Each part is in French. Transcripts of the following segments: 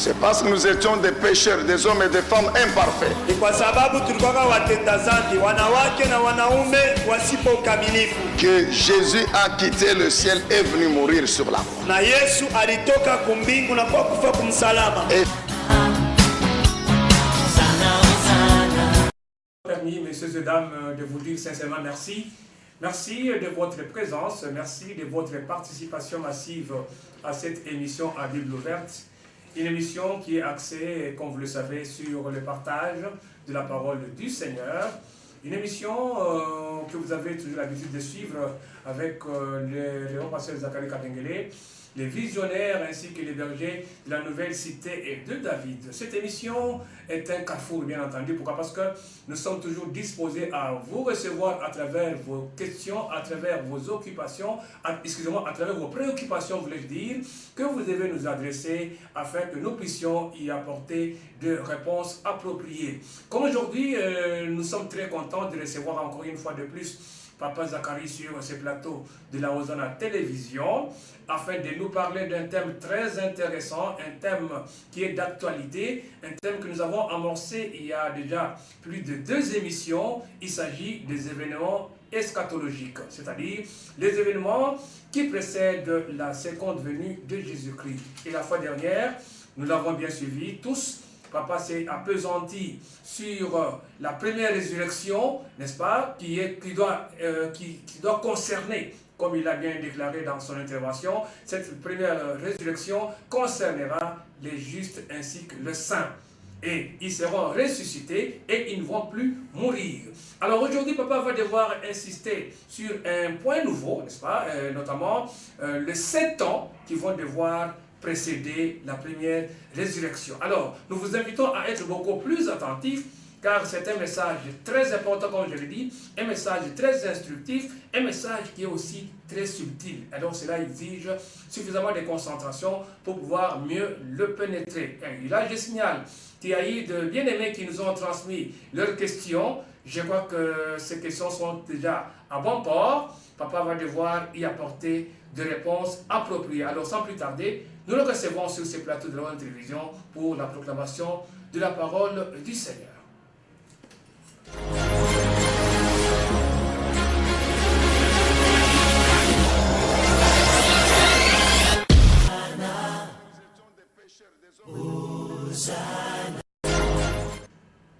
C'est parce que nous étions des pécheurs, des hommes et des femmes imparfaits. Que Jésus a quitté le ciel et est venu mourir sur la croix. Et Permis, messieurs et dames, de vous dire sincèrement merci. Merci de votre présence, merci de votre participation massive à cette émission à Bible ouverte. Une émission qui est axée, comme vous le savez, sur le partage de la parole du Seigneur. Une émission que vous avez toujours l'habitude de suivre avec le Léon Pasteur Zacharie Kadengele, les visionnaires ainsi que les bergers de la nouvelle cité et de David. Cette émission est un carrefour, bien entendu. Pourquoi? Parce que nous sommes toujours disposés à vous recevoir à travers vos questions, à travers vos occupations, excusez-moi, à travers vos préoccupations, voulais-je dire, que vous devez nous adresser afin que nous puissions y apporter des réponses appropriées. Comme aujourd'hui, nous sommes très contents de recevoir encore une fois de plus Papa Zacharie sur ce plateau de la Hosanna Télévision, afin de nous parler d'un thème très intéressant, un thème qui est d'actualité, un thème que nous avons amorcé il y a déjà plus de 2 émissions. Il s'agit des événements eschatologiques, c'est-à-dire les événements qui précèdent la seconde venue de Jésus-Christ. Et la fois dernière, nous l'avons bien suivi tous. Papa s'est appesanti sur la première résurrection, n'est-ce pas, qui doit concerner, comme il a bien déclaré dans son intervention, cette première résurrection concernera les justes ainsi que les saints. Et ils seront ressuscités et ils ne vont plus mourir. Alors aujourd'hui, Papa va devoir insister sur un point nouveau, n'est-ce pas, notamment les 7 ans qui vont devoir précéder la première résurrection. Alors, nous vous invitons à être beaucoup plus attentifs, car c'est un message très important, comme je l'ai dit, un message très instructif, un message qui est aussi très subtil. Alors, cela exige suffisamment de concentration pour pouvoir mieux le pénétrer. Et là, je signale qu'il y a eu de bien-aimés qui nous ont transmis leurs questions. Je crois que ces questions sont déjà à bon port. Papa va devoir y apporter des réponses appropriées. Alors, sans plus tarder, nous le recevons sur ce plateau de la télévision pour la proclamation de la parole du Seigneur.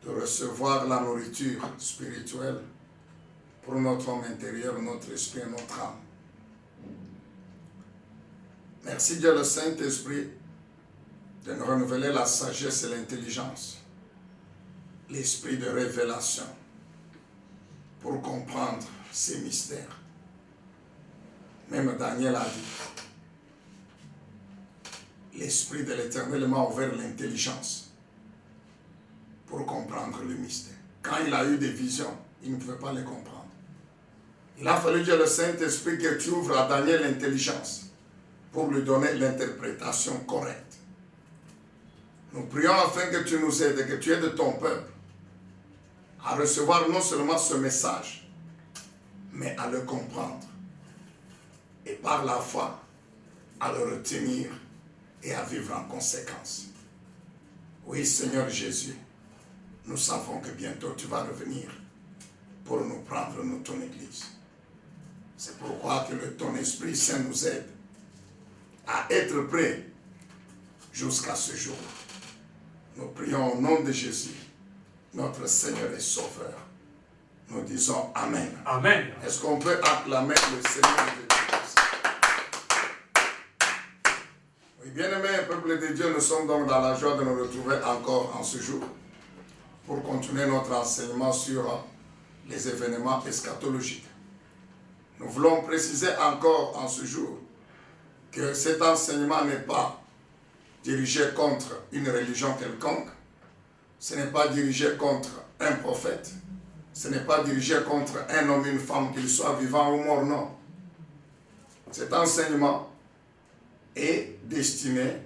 De recevoir la nourriture spirituelle pour notre homme intérieur, notre esprit et notre âme. Merci Dieu le Saint-Esprit de nous renouveler la sagesse et l'intelligence, l'esprit de révélation pour comprendre ces mystères. Même Daniel a dit, l'Esprit de l'Éternel m'a ouvert l'intelligence pour comprendre le mystère. Quand il a eu des visions, il ne pouvait pas les comprendre. Il a fallu Dieu le Saint-Esprit que tu ouvres à Daniel l'intelligence pour lui donner l'interprétation correcte. Nous prions afin que tu nous aides, que tu aides ton peuple à recevoir non seulement ce message, mais à le comprendre. Et par la foi, à le retenir et à vivre en conséquence. Oui, Seigneur Jésus, nous savons que bientôt tu vas revenir pour nous prendre, nous, ton Église. C'est pourquoi que ton Esprit Saint nous aide à être prêts jusqu'à ce jour. Nous prions au nom de Jésus, notre Seigneur et Sauveur. Nous disons Amen. Amen. Est-ce qu'on peut acclamer le Seigneur de Dieu? Oui, bien-aimés, peuple de Dieu, nous sommes donc dans la joie de nous retrouver encore en ce jour pour continuer notre enseignement sur les événements eschatologiques. Nous voulons préciser encore en ce jour que cet enseignement n'est pas dirigé contre une religion quelconque, ce n'est pas dirigé contre un prophète, ce n'est pas dirigé contre un homme, une femme, qu'il soit vivant ou mort, non. Cet enseignement est destiné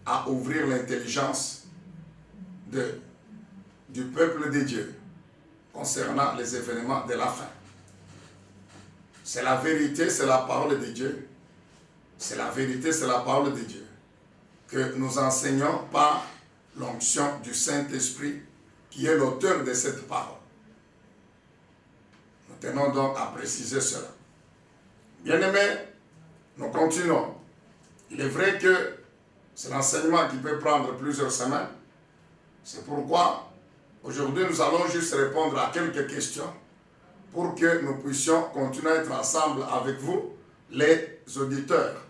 à ouvrir l'intelligence du peuple de Dieu concernant les événements de la fin. C'est la vérité, c'est la parole de Dieu. C'est la vérité, c'est la parole de Dieu. que nous enseignons par l'onction du Saint-Esprit qui est l'auteur de cette parole. Nous tenons donc à préciser cela. Bien-aimés, nous continuons. Il est vrai que c'est l'enseignement qui peut prendre plusieurs semaines. C'est pourquoi aujourd'hui nous allons juste répondre à quelques questions pour que nous puissions continuer à être ensemble avec vous, les auditeurs,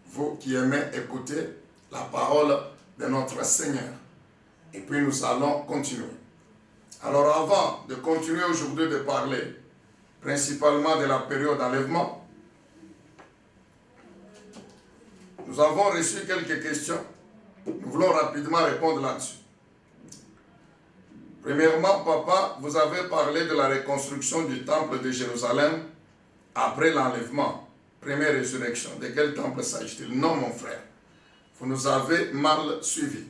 vous qui aimez écouter la parole de notre Seigneur. Et puis nous allons continuer. Alors avant de continuer aujourd'hui de parler principalement de la période d'enlèvement, nous avons reçu quelques questions. Nous voulons rapidement répondre là-dessus. Premièrement, papa, vous avez parlé de la reconstruction du temple de Jérusalem après l'enlèvement, première résurrection. De quel temple s'agit-il? Non, mon frère. Vous nous avez mal suivis.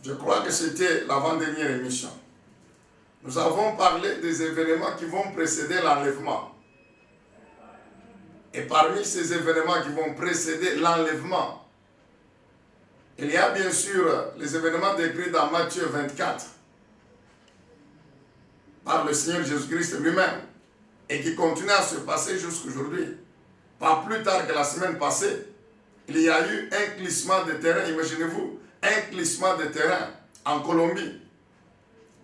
Je crois que c'était l'avant-dernière émission. Nous avons parlé des événements qui vont précéder l'enlèvement. Et parmi ces événements qui vont précéder l'enlèvement, il y a bien sûr les événements décrits dans Matthieu 24 par le Seigneur Jésus-Christ lui-même et qui continuent à se passer jusqu'aujourd'hui. Pas plus tard que la semaine passée, il y a eu un glissement de terrain, imaginez-vous, un glissement de terrain en Colombie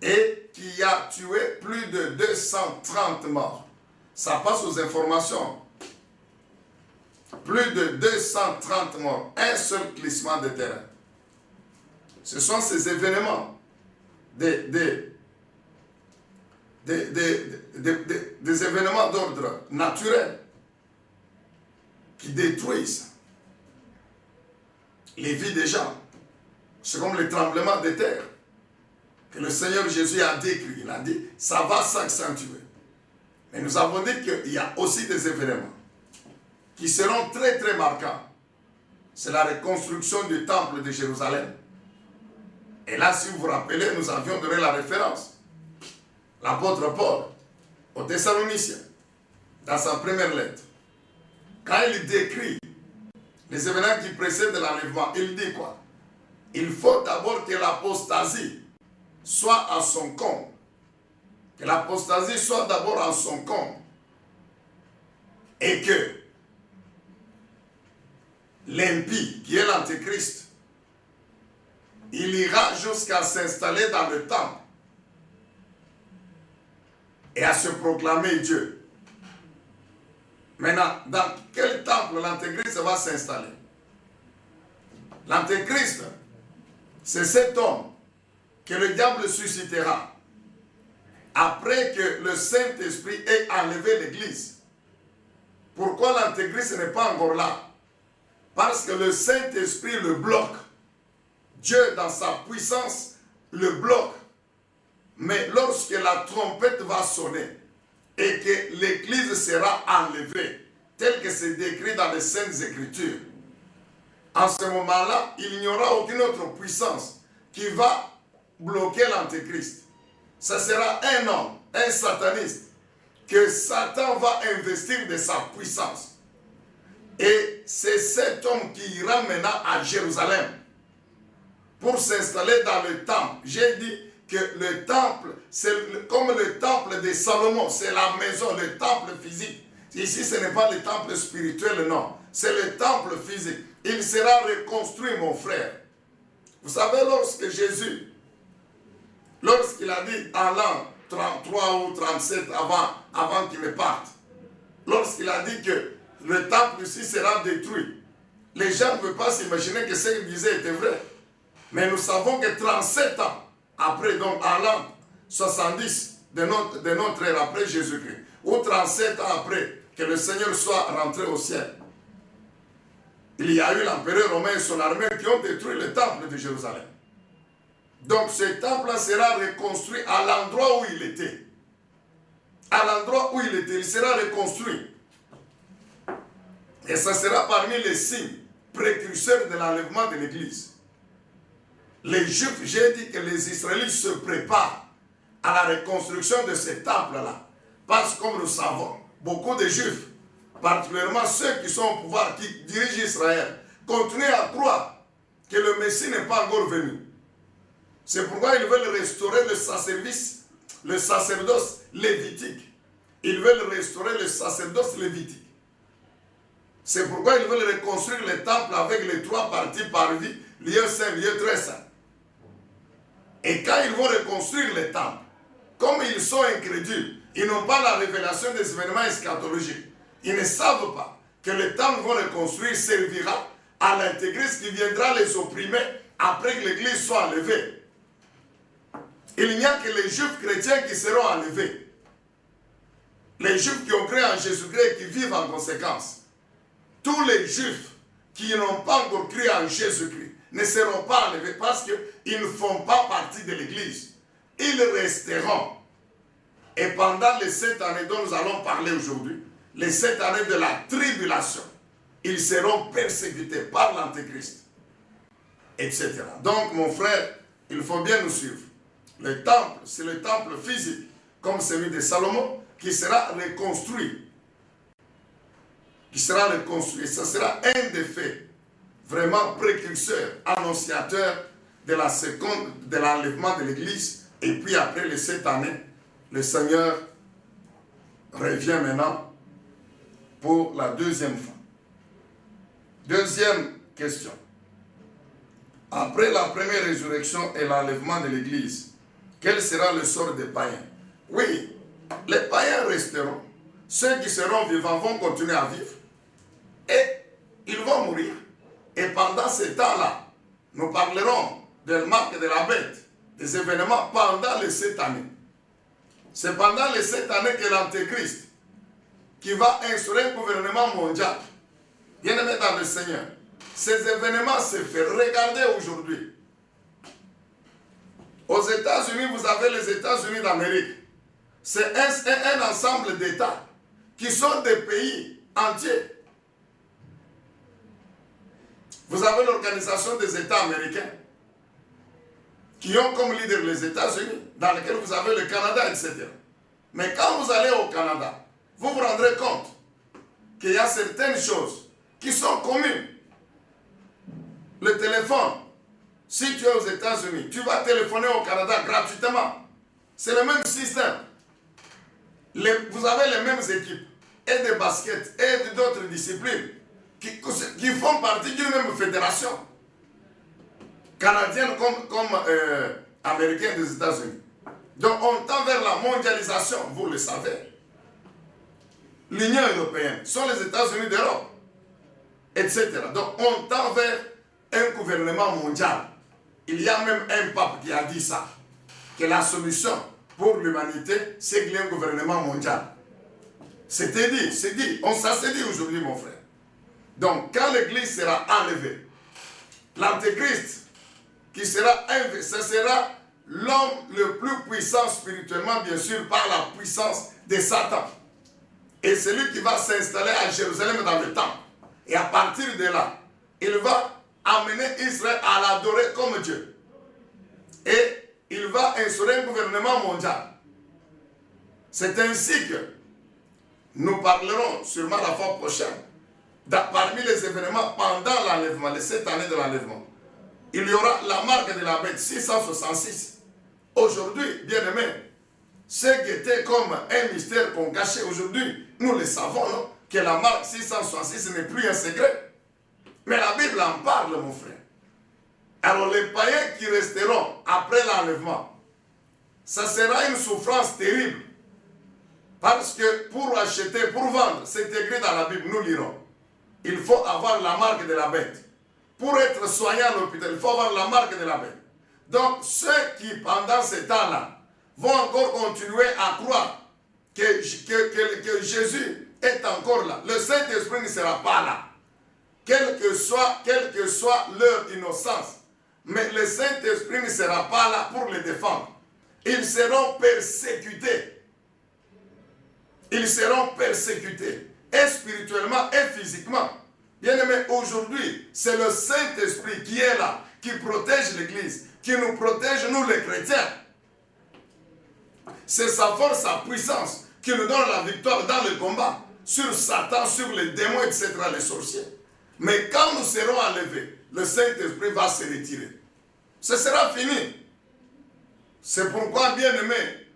et qui a tué plus de 230 morts. Ça passe aux informations. Plus de 230 morts, un seul glissement de terrain. Ce sont ces événements, des événements d'ordre naturel qui détruisent les vies des gens. C'est comme les tremblements de terre que le Seigneur Jésus a décrit. Il a dit, ça va s'accentuer. Mais nous avons dit qu'il y a aussi des événements qui seront très très marquants. C'est la reconstruction du temple de Jérusalem. Et là, si vous vous rappelez, nous avions donné la référence. L'apôtre Paul, aux Thessaloniciens, dans sa première lettre, quand il décrit les événements qui précèdent l'enlèvement, il dit quoi? Il faut d'abord que l'apostasie soit à son comble. Que l'apostasie soit d'abord à son comble. Et que l'impie, qui est l'antéchrist, il ira jusqu'à s'installer dans le temple et à se proclamer Dieu. Maintenant, dans quel temple l'antéchrist va s'installer? L'antéchrist, c'est cet homme que le diable suscitera après que le Saint-Esprit ait enlevé l'Église. Pourquoi l'antéchrist n'est pas encore là? Parce que le Saint-Esprit le bloque. Dieu, dans sa puissance, le bloque. Mais lorsque la trompette va sonner et que l'Église sera enlevée, tel que c'est décrit dans les Saintes Écritures, en ce moment-là, il n'y aura aucune autre puissance qui va bloquer l'Antéchrist. Ce sera un homme, un sataniste, que Satan va investir de sa puissance. Et c'est cet homme qui ira maintenant à Jérusalem pour s'installer dans le temple. J'ai dit que le temple, c'est comme le temple de Salomon, c'est la maison, le temple physique. Ici, ce n'est pas le temple spirituel, non. C'est le temple physique. Il sera reconstruit, mon frère. Vous savez, lorsque Jésus, lorsqu'il a dit en l'an 33 ou 37 avant qu'il ne parte, lorsqu'il a dit que le temple ici sera détruit, les gens ne peuvent pas s'imaginer que ce qu'il disait était vrai. Mais nous savons que 37 ans après, donc en l'an 70 de notre ère après Jésus-Christ, ou 37 ans après que le Seigneur soit rentré au ciel, il y a eu l'empereur romain et son armée qui ont détruit le temple de Jérusalem. Donc ce temple sera reconstruit à l'endroit où il était. À l'endroit où il était, il sera reconstruit. Et ça sera parmi les signes précurseurs de l'enlèvement de l'Église. Les Juifs, j'ai dit que les Israélites se préparent à la reconstruction de ce temple-là. Parce que comme nous savons, beaucoup de Juifs, particulièrement ceux qui sont au pouvoir, qui dirigent Israël, continuent à croire que le Messie n'est pas encore venu. C'est pourquoi ils veulent restaurer le sacerdoce lévitique. Ils veulent restaurer le sacerdoce lévitique. C'est pourquoi ils veulent reconstruire le temple avec les 3 parties par vie, lieu saint, lieu très saint. Et quand ils vont reconstruire le temple, comme ils sont incrédules, ils n'ont pas la révélation des événements eschatologiques. Ils ne savent pas que le temple vont reconstruire servira à l'Antéchrist qui viendra les opprimer après que l'Église soit enlevée. Il n'y a que les Juifs chrétiens qui seront enlevés. Les Juifs qui ont cru en Jésus-Christ et qui vivent en conséquence. Tous les Juifs qui n'ont pas encore cru en Jésus-Christ ne seront pas enlevés parce qu'ils ne font pas partie de l'Église. Ils resteront. Et pendant les 7 années dont nous allons parler aujourd'hui, les 7 années de la tribulation, ils seront persécutés par l'Antéchrist, etc. Donc, mon frère, il faut bien nous suivre. Le temple, c'est le temple physique, comme celui de Salomon, qui sera reconstruit. Qui sera reconstruit. Ce sera un des faits vraiment précurseurs, annonciateurs de l'enlèvement de l'Église. Et puis après les 7 années, le Seigneur revient maintenant pour la deuxième fois. Deuxième question. Après la première résurrection et l'enlèvement de l'Église, quel sera le sort des païens? Oui, les païens resteront. Ceux qui seront vivants vont continuer à vivre. Et ils vont mourir. Et pendant ce temps-là, nous parlerons de la marque de la bête, des événements pendant les 7 années. C'est pendant les 7 années que l'Antéchrist, qui va instaurer un gouvernement mondial, bien-aimé dans le Seigneur, ces événements se font. Regardez aujourd'hui. Aux États-Unis, vous avez les États-Unis d'Amérique. C'est un ensemble d'États qui sont des pays entiers. Vous avez l'Organisation des États américains qui ont comme leader les États-Unis, dans lesquels vous avez le Canada, etc. Mais quand vous allez au Canada, vous vous rendrez compte qu'il y a certaines choses qui sont communes. Le téléphone, si tu es aux États-Unis, tu vas téléphoner au Canada gratuitement. C'est le même système. Vous avez les mêmes équipes, et de basket, et d'autres disciplines, qui font partie d'une même fédération canadienne comme américaine des États-Unis. Donc on tend vers la mondialisation, vous le savez. L'Union européenne sont les États-Unis d'Europe, etc. Donc on tend vers un gouvernement mondial. Il y a même un pape qui a dit ça, que la solution pour l'humanité, c'est qu'il y ait un gouvernement mondial. C'était dit, c'est dit. Ça s'est dit aujourd'hui, mon frère. Donc, quand l'Église sera enlevée, l'Antéchrist, qui sera enlevé, ce sera l'homme le plus puissant spirituellement, bien sûr, par la puissance de Satan. Et c'est lui qui va s'installer à Jérusalem dans le temple. Et à partir de là, il va amener Israël à l'adorer comme Dieu. Et il va instaurer un gouvernement mondial. C'est ainsi que nous parlerons sûrement la fois prochaine, parmi les événements pendant l'enlèvement, les 7 années de l'enlèvement. Il y aura la marque de la bête, 666. Aujourd'hui, bien-aimés, ce qui était comme un mystère qu'on cachait aujourd'hui, nous le savons, non? Que la marque 666 n'est plus un secret. Mais la Bible en parle, mon frère. Alors les païens qui resteront après l'enlèvement, ça sera une souffrance terrible. Parce que pour acheter, pour vendre, c'est écrit dans la Bible, nous lirons. Il faut avoir la marque de la bête. Pour être soigné à l'hôpital, il faut avoir la marque de la bête. Donc ceux qui, pendant ce temps-là, vont encore continuer à croire que Jésus est encore là. Le Saint-Esprit ne sera pas là. Quelle que soit leur innocence. Mais le Saint-Esprit ne sera pas là pour les défendre. Ils seront persécutés. Ils seront persécutés. Et spirituellement et physiquement. Bien-aimés, aujourd'hui, c'est le Saint-Esprit qui est là, qui protège l'Église, qui nous protège, nous les chrétiens. C'est sa force, sa puissance, qui nous donne la victoire dans le combat sur Satan, sur les démons, etc., les sorciers. Mais quand nous serons enlevés, le Saint-Esprit va se retirer. Ce sera fini. C'est pourquoi, bien-aimés,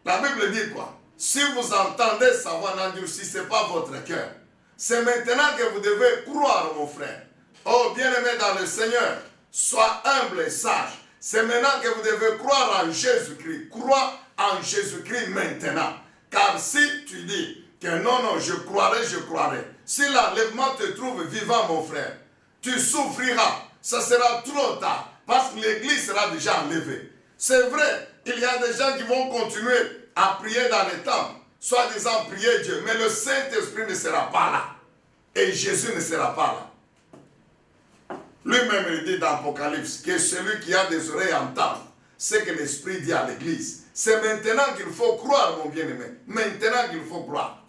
la Bible dit quoi? Si vous entendez sa voix, n'endurcissez pas votre cœur. C'est maintenant que vous devez croire, mon frère. Oh, bien-aimé dans le Seigneur, sois humble et sage. C'est maintenant que vous devez croire en Jésus-Christ. Crois en Jésus-Christ maintenant. Car si tu dis que non, non, je croirai, si l'enlèvement te trouve vivant, mon frère, tu souffriras. Ça sera trop tard parce que l'église sera déjà enlevée. C'est vrai, il y a des gens qui vont continuer à prier dans les temples, soi-disant prier Dieu, mais le Saint-Esprit ne sera pas là. Et Jésus ne sera pas là. Lui-même, il dit dans l'Apocalypse que celui qui a des oreilles entend ce que l'Esprit dit à l'église. C'est maintenant qu'il faut croire, mon bien-aimé. Maintenant qu'il faut croire.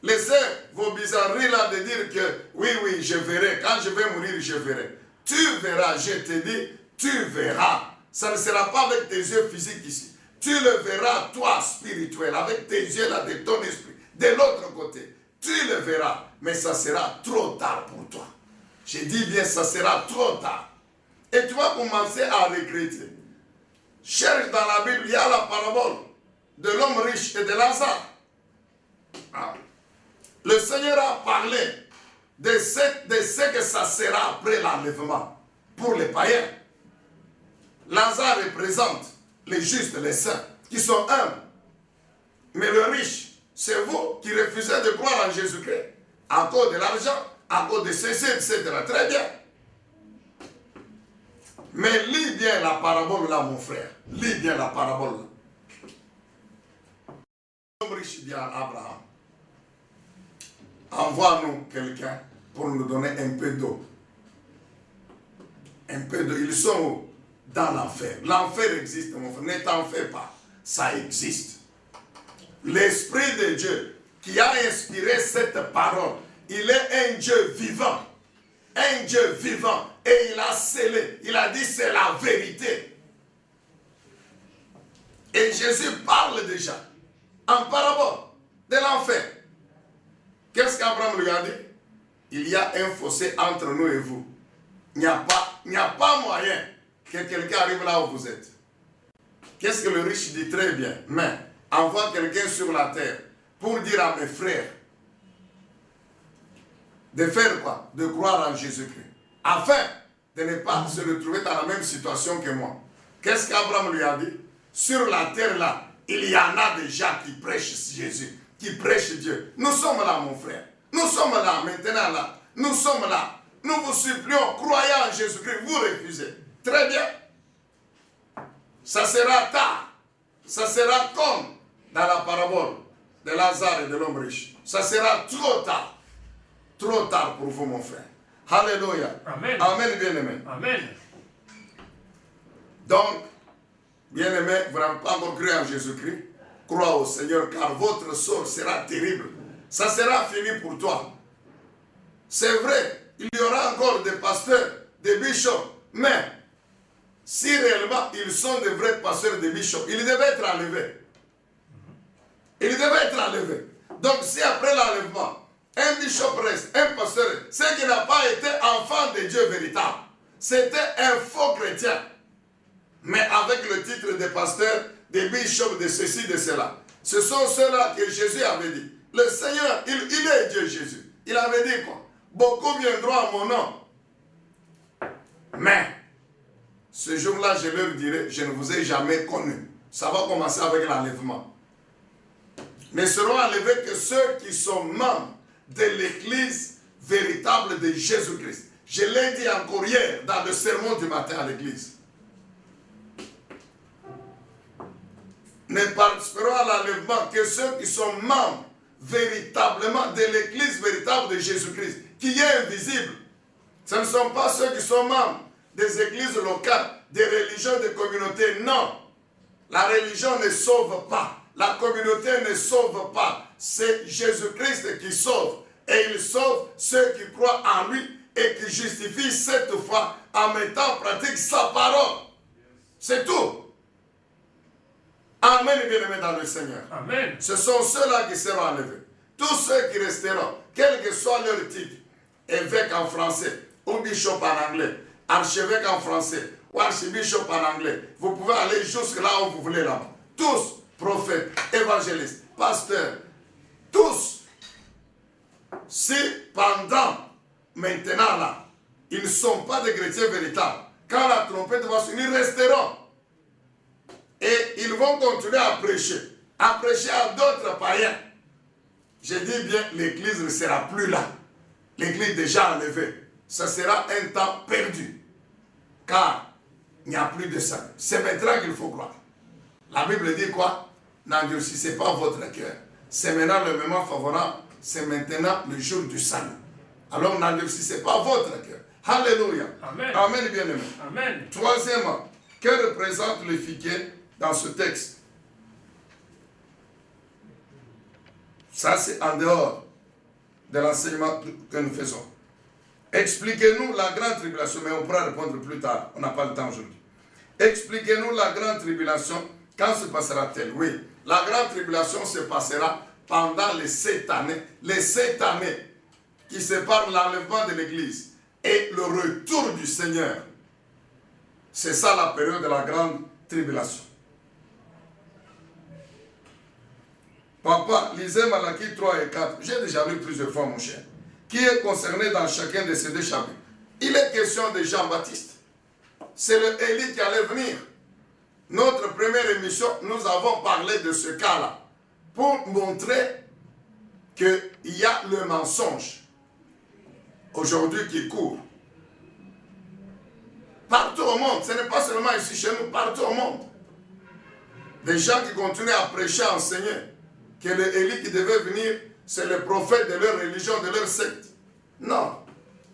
Laissez vos bizarreries là de dire que oui, oui, je verrai. Quand je vais mourir, je verrai. Tu verras, je te dis, tu verras. Ça ne sera pas avec tes yeux physiques ici. Tu le verras, toi, spirituel, avec tes yeux là, de ton esprit. De l'autre côté, tu le verras. Mais ça sera trop tard pour toi. Je dis bien, ça sera trop tard. Et tu vas commencer à regretter. Cherche dans la Bible, il y a la parabole de l'homme riche et de Lazare. Ah. Le Seigneur a parlé de ce que ça sera après l'enlèvement pour les païens. Lazare représente les justes, les saints, qui sont humbles. Mais le riche, c'est vous qui refusez de croire en Jésus-Christ à cause de l'argent, à cause de ceci, etc. Très bien. Mais lis bien la parabole là, mon frère. Lis bien la parabole là. L'homme riche dit à Abraham, envoie-nous quelqu'un pour nous donner un peu d'eau. Un peu d'eau. Ils sont où? Dans l'enfer. L'enfer existe, mon frère. Ne t'en fais pas. Ça existe. L'Esprit de Dieu qui a inspiré cette parole, il est un Dieu vivant. Un Dieu vivant. Et il a scellé. Il a dit c'est la vérité. Et Jésus parle déjà en parabole de l'enfer. Qu'est-ce qu'Abraham lui a dit? Il y a un fossé entre nous et vous. Il n'y a pas moyen que quelqu'un arrive là où vous êtes. Qu'est-ce que le riche dit? Très bien. Mais envoie quelqu'un sur la terre pour dire à mes frères de faire quoi? De croire en Jésus-Christ. Afin de ne pas se retrouver dans la même situation que moi. Qu'est-ce qu'Abraham lui a dit? Sur la terre là, il y en a déjà qui prêchent Jésus, qui prêchent Dieu. Nous sommes là, mon frère. Nous sommes là, maintenant là. Nous sommes là. Nous vous supplions, croyez en Jésus-Christ, vous refusez. Très bien. Ça sera tard. Ça sera comme dans la parabole de Lazare et de l'homme riche. Ça sera trop tard. Trop tard pour vous, mon frère. Alléluia. Amen. Amen, bien-aimé. Amen. Donc, bien-aimé, vous n'avez pas encore cru en Jésus-Christ. Crois au Seigneur, car votre sort sera terrible. Ça sera fini pour toi. C'est vrai, il y aura encore des pasteurs, des bishops, mais si réellement ils sont de vrais pasteurs, des bishops, ils devaient être enlevés. Ils devaient être enlevés. Donc, si après l'enlèvement, un bishop reste, un pasteur reste, c'est qu'il n'a pas été enfant de Dieu véritable. C'était un faux chrétien. Mais avec le titre de pasteur, de bishop, de ceci, de cela. Ce sont ceux-là que Jésus avait dit. Le Seigneur, il est Dieu Jésus. Il avait dit quoi? Beaucoup viendront à mon nom. Mais, ce jour-là, je leur dirai, je ne vous ai jamais connu. Ça va commencer avec l'enlèvement. Ne seront enlevés que ceux qui sont membres de l'église véritable de Jésus-Christ. Je l'ai dit encore hier dans le sermon du matin à l'église. Ne participeront à l'enlèvement que ceux qui sont membres véritablement de l'église véritable de Jésus-Christ, qui est invisible. Ce ne sont pas ceux qui sont membres des églises locales, des religions, des communautés. Non. La religion ne sauve pas. La communauté ne sauve pas. C'est Jésus-Christ qui sauve. Et il sauve ceux qui croient en lui et qui justifient cette foi en mettant en pratique sa parole. C'est tout. Amen, bien-aimés dans le Seigneur. Amen. Ce sont ceux-là qui seront enlevés. Tous ceux qui resteront, quel que soit leur titre, évêque en français, ou bishop en anglais, archevêque en français, ou archibishop en anglais. Vous pouvez aller jusque là où vous voulez là-bas. Tous, prophètes, évangélistes, pasteurs, tous. Si pendant, maintenant là, ils ne sont pas des chrétiens véritables, quand la trompette va sonner, ils resteront. Et ils vont continuer à prêcher à d'autres païens. Je dis bien, l'église ne sera plus là. L'église déjà enlevée. Ce sera un temps perdu. Car il n'y a plus de ça. C'est maintenant qu'il faut croire. La Bible dit quoi? N'endurcissez pas votre cœur. C'est maintenant le moment favorable. C'est maintenant le jour du salut. Alors n'endurcissez pas votre cœur. Alléluia. Amen. Amen, bien-aimé. Amen. Troisièmement, que représente le fiquet dans ce texte? Ça, c'est en dehors de l'enseignement que nous faisons. Expliquez-nous la grande tribulation, mais on pourra répondre plus tard. On n'a pas le temps aujourd'hui. Expliquez-nous la grande tribulation. Quand se passera-t-elle? Oui, la grande tribulation se passera pendant les 7 années. Les 7 années qui séparent l'enlèvement de l'Église et le retour du Seigneur. C'est ça la période de la grande tribulation. Papa, lisez Malachie 3 et 4. J'ai déjà lu plusieurs fois, mon cher. Qui est concerné dans chacun de ces deux chapitres? Il est question de Jean-Baptiste. C'est le Élie qui allait venir. Notre première émission, nous avons parlé de ce cas-là pour montrer qu'il y a le mensonge aujourd'hui qui court. Partout au monde, ce n'est pas seulement ici chez nous, partout au monde. Des gens qui continuent à prêcher, à enseigner que le Élie qui devait venir, c'est le prophète de leur religion, de leur secte. Non.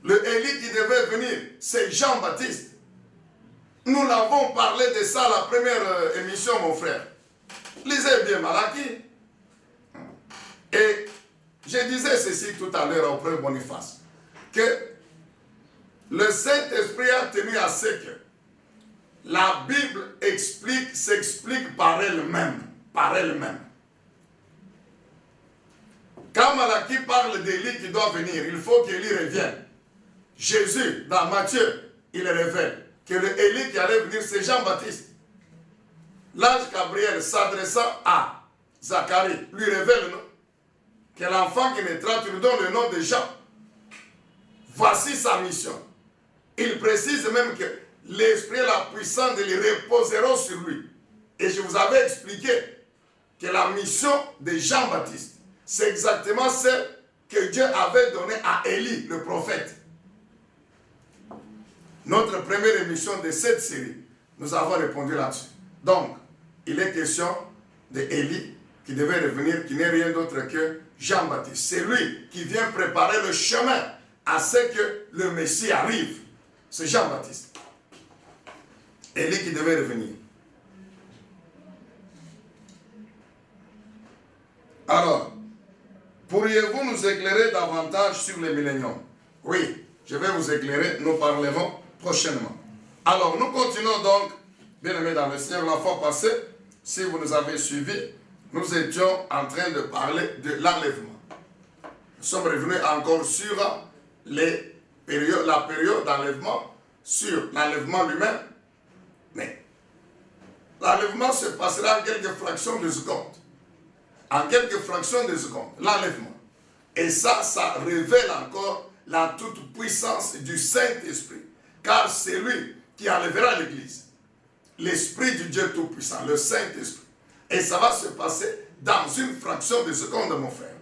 Le Élie qui devait venir, c'est Jean-Baptiste. Nous l'avons parlé de ça la première émission, mon frère. Lisez bien Malachie. Et je disais ceci tout à l'heure au frère Boniface, que le Saint-Esprit a tenu à ce que la Bible s'explique par elle-même. Par elle-même. Quand Malachie parle d'Élie qui doit venir, il faut qu'Élie revienne. Jésus, dans Matthieu, il révèle que le Élie qui allait venir, c'est Jean-Baptiste. L'ange Gabriel s'adressant à Zacharie, lui révèle que l'enfant qui naîtra, tu lui donnes le nom de Jean. Voici sa mission. Il précise même que l'Esprit et la puissance de lui reposeront sur lui. Et je vous avais expliqué que la mission de Jean-Baptiste, c'est exactement celle que Dieu avait donnée à Élie, le prophète. Notre première émission de cette série, nous avons répondu là-dessus. Donc, il est question d'Élie qui devait revenir, qui n'est rien d'autre que Jean-Baptiste. C'est lui qui vient préparer le chemin à ce que le Messie arrive. C'est Jean-Baptiste. Élie qui devait revenir. Alors, pourriez-vous nous éclairer davantage sur les milléniums? Oui, je vais vous éclairer, nous parlerons prochainement. Alors, nous continuons donc, bien aimés dans le Seigneur, la fois passée, si vous nous avez suivis, nous étions en train de parler de l'enlèvement. Nous sommes revenus encore sur la période d'enlèvement, sur l'enlèvement lui-même. Mais l'enlèvement se passera en quelques fractions de secondes. En quelques fractions de secondes, l'enlèvement. Et ça révèle encore la toute-puissance du Saint-Esprit. Car c'est lui qui enlèvera l'Église. L'Esprit du Dieu Tout-Puissant, le Saint-Esprit. Et ça va se passer dans une fraction de seconde, mon frère.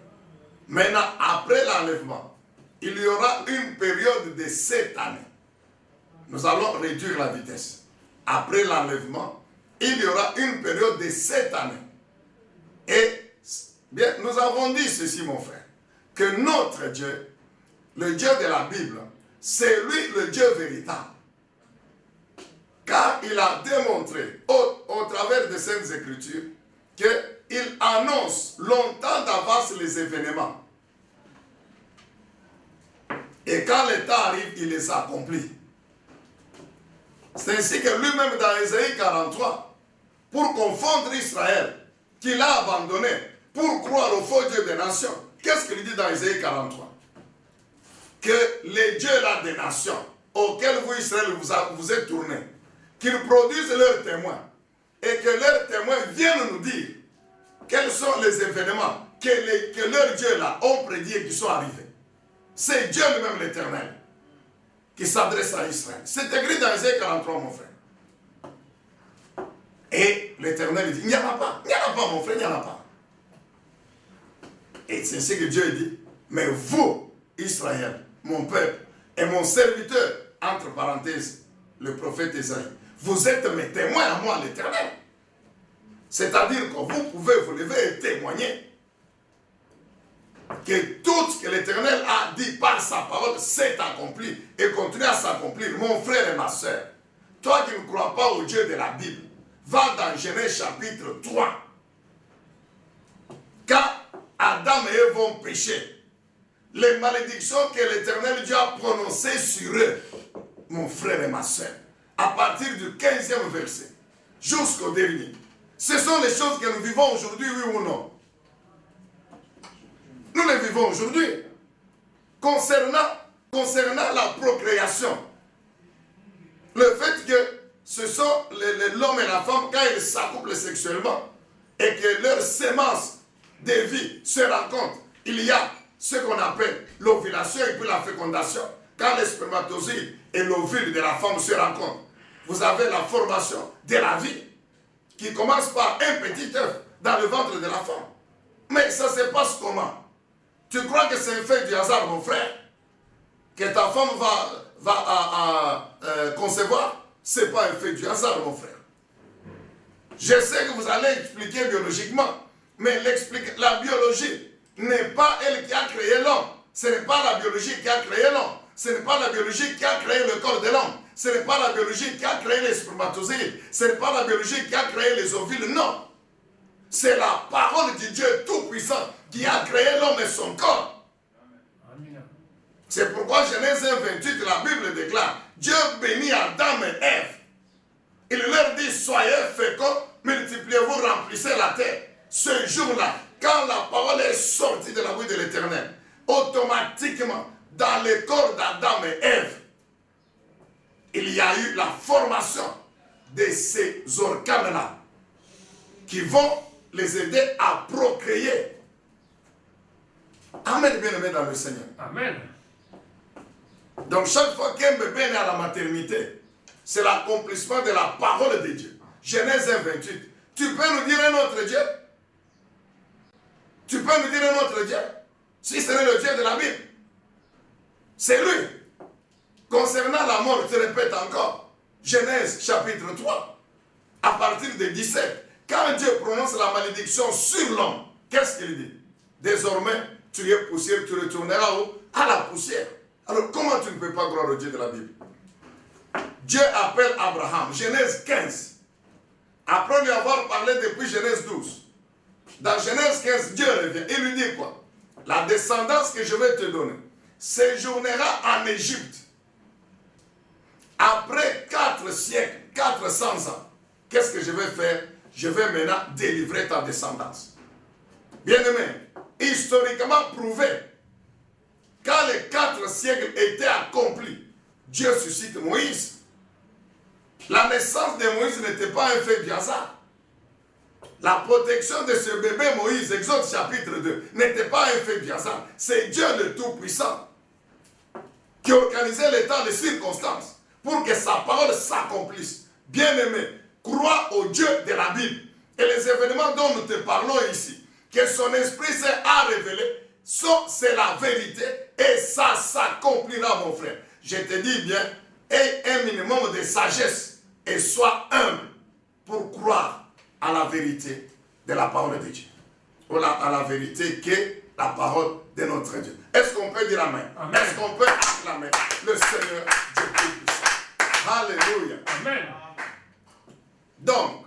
Maintenant, après l'enlèvement, il y aura une période de 7 années. Nous allons réduire la vitesse. Après l'enlèvement, il y aura une période de 7 années. Et bien, nous avons dit ceci, mon frère, que notre Dieu, le Dieu de la Bible, c'est lui le Dieu véritable. Car il a démontré au travers des Saintes Écritures qu'il annonce longtemps d'avance les événements. Et quand le temps arrive, il les accomplit. C'est ainsi que lui-même dans Ésaïe 43, pour confondre Israël, qu'il a abandonné, pour croire au faux Dieu des nations. Qu'est-ce qu'il dit dans Ésaïe 43? que les dieux là des nations auxquels vous, Israël, vous êtes tournés, qu'ils produisent leurs témoins et que leurs témoins viennent nous dire quels sont les événements que leurs dieux là ont prédits et qui sont arrivés. C'est Dieu lui-même l'Éternel qui s'adresse à Israël. C'est écrit dans Isaïe 43, mon frère. Et l'Éternel dit, il n'y en a pas, mon frère, il n'y en a pas. Et c'est ce que Dieu dit, mais vous, Israël, mon peuple, et mon serviteur, entre parenthèses, le prophète Isaïe, vous êtes mes témoins à moi, l'Éternel. C'est-à-dire que vous pouvez vous lever et témoigner que tout ce que l'Éternel a dit par sa parole s'est accompli et continue à s'accomplir. Mon frère et ma soeur, toi qui ne crois pas au Dieu de la Bible, va dans Genèse chapitre 3. Quand Adam et Ève ont péché, les malédictions que l'Éternel Dieu a prononcées sur eux, mon frère et ma soeur, à partir du 15e verset jusqu'au dernier, ce sont les choses que nous vivons aujourd'hui, oui ou non? Nous les vivons aujourd'hui. Concernant la procréation, le fait que ce sont l'homme et la femme, quand ils s'accouplent sexuellement et que leur sémence de vie se rencontre, il y a ce qu'on appelle l'ovulation et puis la fécondation. Quand les spermatozoïdes et l'ovule de la femme se rencontrent, vous avez la formation de la vie qui commence par un petit œuf dans le ventre de la femme. Mais ça se passe comment? Tu crois que c'est un fait du hasard, mon frère? Que ta femme va concevoir? Ce n'est pas un fait du hasard, mon frère. Je sais que vous allez expliquer biologiquement, mais la biologie n'est pas elle qui a créé l'homme. Ce n'est pas la biologie qui a créé l'homme. Ce n'est pas la biologie qui a créé le corps de l'homme. Ce n'est pas la biologie qui a créé les spermatozoïdes. Ce n'est pas la biologie qui a créé les ovules. Non. C'est la parole du Dieu Tout-Puissant qui a créé l'homme et son corps. C'est pourquoi Genèse 1:28, la Bible déclare, Dieu bénit Adam et Ève. Il leur dit, soyez féconds, multipliez-vous, remplissez la terre. Ce jour-là, quand la parole est sortie de la bouche de l'Éternel, automatiquement, dans le corps d'Adam et Ève, il y a eu la formation de ces organes-là qui vont les aider à procréer. Amen, bien-aimé dans le Seigneur. Amen. Donc chaque fois qu'un bébé est à la maternité, c'est l'accomplissement de la parole de Dieu. Genèse 1:28. Tu peux nous dire un autre Dieu? Tu peux nous dire un autre Dieu? Si ce n'est le Dieu de la Bible. C'est lui. Concernant la mort, je répète encore. Genèse chapitre 3. À partir de 17. Quand Dieu prononce la malédiction sur l'homme, qu'est-ce qu'il dit? Désormais, tu es poussière, tu retourneras où? À la poussière. Alors comment tu ne peux pas croire au Dieu de la Bible? Dieu appelle Abraham, Genèse 15. Après lui avoir parlé depuis Genèse 12. Dans Genèse 15, Dieu revient. Il lui dit quoi? La descendance que je vais te donner séjournera en Égypte. Après 4 siècles, 400 ans, qu'est-ce que je vais faire? Je vais maintenant délivrer ta descendance. Bien-aimé, historiquement prouvé, quand les 4 siècles étaient accomplis, Dieu suscite Moïse. La naissance de Moïse n'était pas un fait du hasard. La protection de ce bébé Moïse, Exode chapitre 2, n'était pas un fait du hasard. C'est Dieu le Tout-Puissant qui organisait les temps de circonstances pour que sa parole s'accomplisse. Bien-aimé, crois au Dieu de la Bible. Et les événements dont nous te parlons ici, que son esprit s'est révélé, c'est la vérité et ça s'accomplira, mon frère. Je te dis bien, aie un minimum de sagesse et sois humble pour croire à la vérité de la parole de Dieu. Ou à la vérité qu'est la parole de notre Dieu. Est-ce qu'on peut dire Amen? Amen. Est-ce qu'on peut acclamer le Seigneur Dieu Tout-Puissant? Alléluia. Amen. Donc,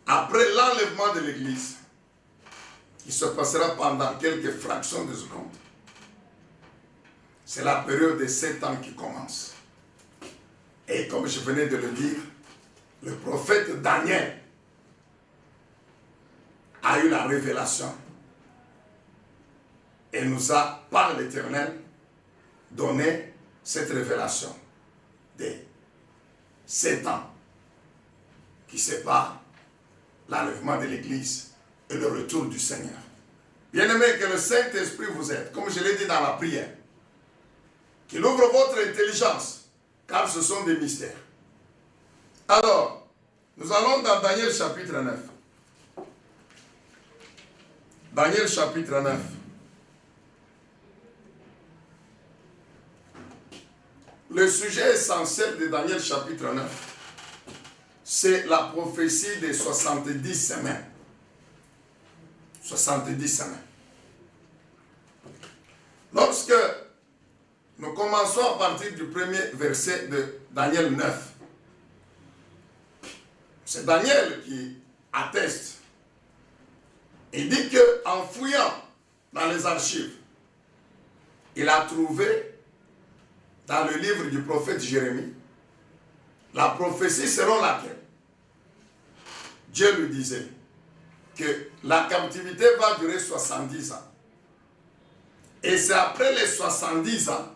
après l'enlèvement de l'Église, qui se passera pendant quelques fractions de secondes, c'est la période de 7 ans qui commence. Et comme je venais de le dire, le prophète Daniel a eu la révélation et nous a, par l'Éternel, donné cette révélation des 7 ans qui séparent l'enlèvement de l'Église et le retour du Seigneur. Bien-aimé, que le Saint-Esprit vous aide, comme je l'ai dit dans la prière, qu'il ouvre votre intelligence, car ce sont des mystères. Alors, nous allons dans Daniel chapitre 9. Daniel chapitre 9. Le sujet essentiel de Daniel chapitre 9, c'est la prophétie des 70 semaines. 70 semaines. Lorsque nous commençons à partir du premier verset de Daniel 9, c'est Daniel qui atteste. Il dit qu'en fouillant dans les archives, il a trouvé dans le livre du prophète Jérémie la prophétie selon laquelle Dieu lui disait que la captivité va durer 70 ans. Et c'est après les 70 ans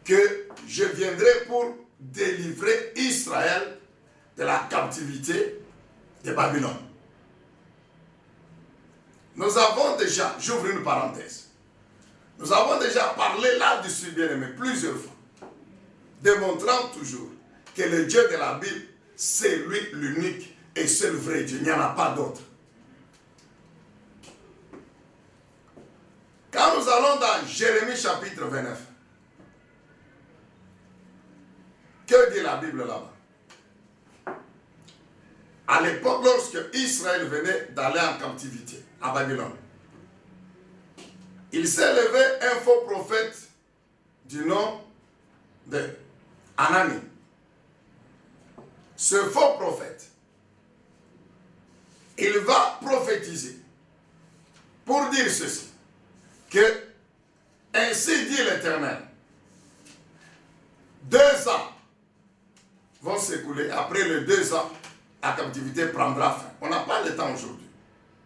que je viendrai pour délivrer Israël de la captivité de Babylone. Nous avons déjà, j'ouvre une parenthèse, nous avons déjà parlé là-dessus, bien-aimé, plusieurs fois, démontrant toujours que le Dieu de la Bible, c'est lui l'unique et seul vrai Dieu, il n'y en a pas d'autre. Quand nous allons dans Jérémie chapitre 29, que dit la Bible là-bas? À l'époque, lorsque Israël venait d'aller en captivité à Babylone, il s'est levé un faux prophète du nom de Anani. Ce faux prophète, il va prophétiser pour dire ceci, que ainsi dit l'Éternel, 2 ans vont s'écouler, après les 2 ans, la captivité prendra fin. On n'a pas le temps aujourd'hui,